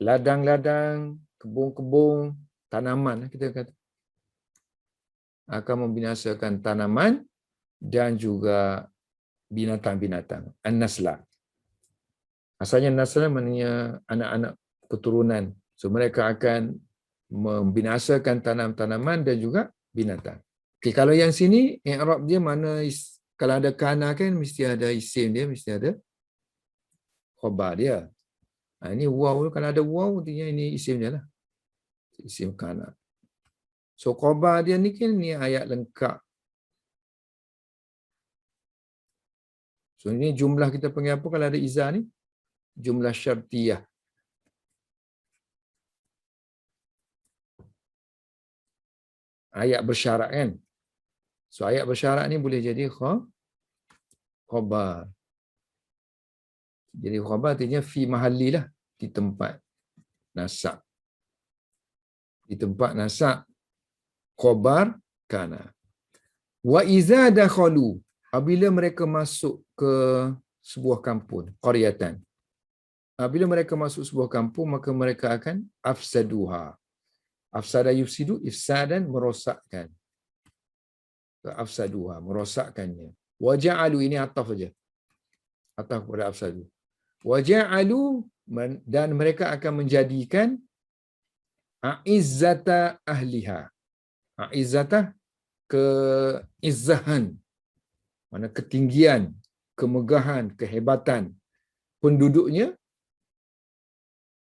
S1: ladang-ladang, kebun-kebun, tanaman, kita kata. Akan membinasakan tanaman dan juga binatang-binatang. An-nasla. Asalnya nasla maknanya anak-anak keturunan So mereka akan membinasakan tanam-tanaman dan juga binatang. Okay, kalau yang sini i'rab dia mana kalau ada kana kan mesti ada isim dia, mesti ada khabar dia. Ini waw, kalau ada waw artinya ini isim dia lah. Isim kana. So khabar dia ni kan ni ayat lengkap. So ini jumlah kita panggil apa kalau ada iza ni? Jumlah syartiyah. Ayat bersyarat kan? So ayat bersyarat ni boleh jadi khabar. Jadi khabar artinya fi mahalli lah, di tempat nasab. Di tempat nasab khabar kana. Wa iza dakhalu, apabila mereka masuk ke sebuah kampung, qaryatan. Apabila mereka masuk sebuah kampung, maka mereka akan afsaduha. Afsada yufsidu, ifsadan, merosakkan. Afsaduha, merosakkannya. Wa ja'alu, ini ataf saja. Ataf kepada afsadu. Wa ja'alu, dan mereka akan menjadikan a'izzata ahliha. A'izzata, keizzahan. Mana ketinggian, kemegahan, kehebatan penduduknya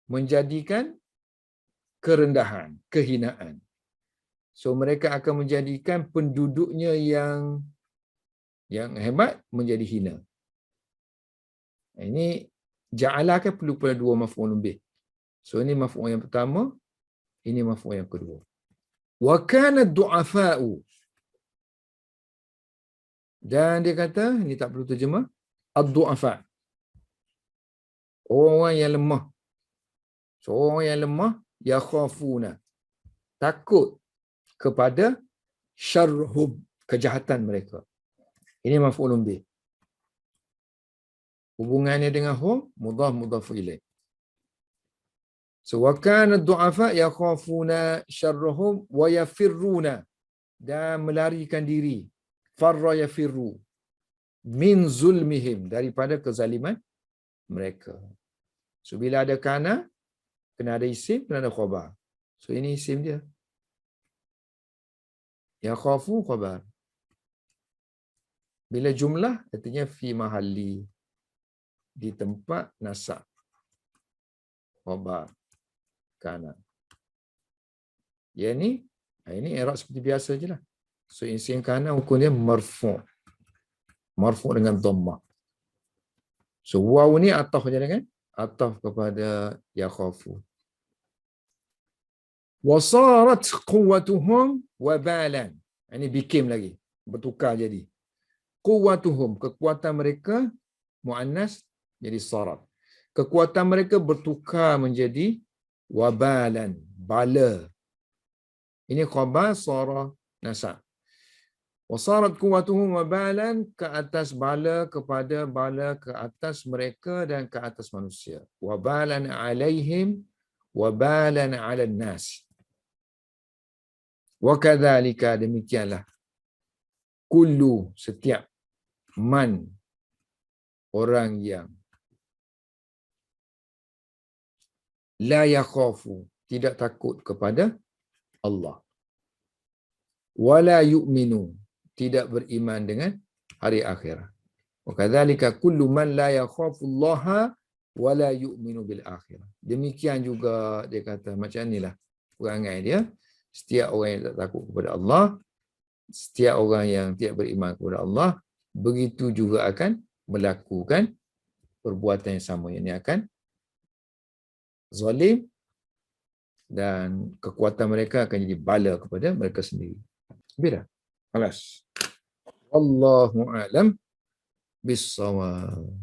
S1: menjadikan kerendahan, kehinaan. So mereka akan menjadikan penduduknya yang hebat menjadi hina. Ini ja'ala kan perlu pada dua maf'ul bih. So ini maf'ul yang pertama, ini maf'ul yang kedua. Wa kana du'afa'u. Dan dia kata, ini tak perlu terjemah, ad-du'afa. Orang yang lemah. So orang yang lemah, yakhafuna. Takut kepada syarhum, kejahatan mereka. Ini maf'ulun bih. Hubungannya dengan hum, mudhaf ilaih. So wa kana ad-du'afa yakhafuna syarhum wa yafirruna, dan melarikan diri. Farra yafirru min zulmihim, daripada kezaliman mereka. So bila ada kana, kena ada isim, kena ada khabar. So ini isim dia. Yakhafu khabar. Bila jumlah, artinya fi mahalli, di tempat nasab. Khabar. Kana. Ya ini i'rab seperti biasa je lah. So isim kana hukum dia marfu'. Marfu' dengan dhammah. So waw ni ataf je kan? Ataf kepada yakhafu. Wasarat quwwatuhum wabalan. Ini bikim lagi. Bertukar jadi. Quwwatuhum, kekuatan mereka, muannas jadi sarat. Kekuatan mereka bertukar menjadi wabalan, bala. Ini khabar sara nasab. Wasarat quwwatuhum wabalan, ke atas bala, kepada bala, ke atas mereka dan ke atas manusia. Wabalan alaihim, wabalan ala nas. Wa kadzalika, demikianlah. Kullu, setiap, man, orang yang la yakhafu, tidak takut kepada Allah. Wala yu'minu, tidak beriman dengan hari akhirat. Wa kadzalika kullu man la yakhafu Allah wala yu'minu bil akhirah. Demikian juga dia kata macam inilah perangai dia. Setiap orang yang tak takut kepada Allah, setiap orang yang tidak beriman kepada Allah, begitu juga akan melakukan perbuatan yang sama. Yang ini akan zalim dan kekuatan mereka akan jadi bala kepada mereka sendiri. Bila? Alas. Wallahu a'lam bis-shawab.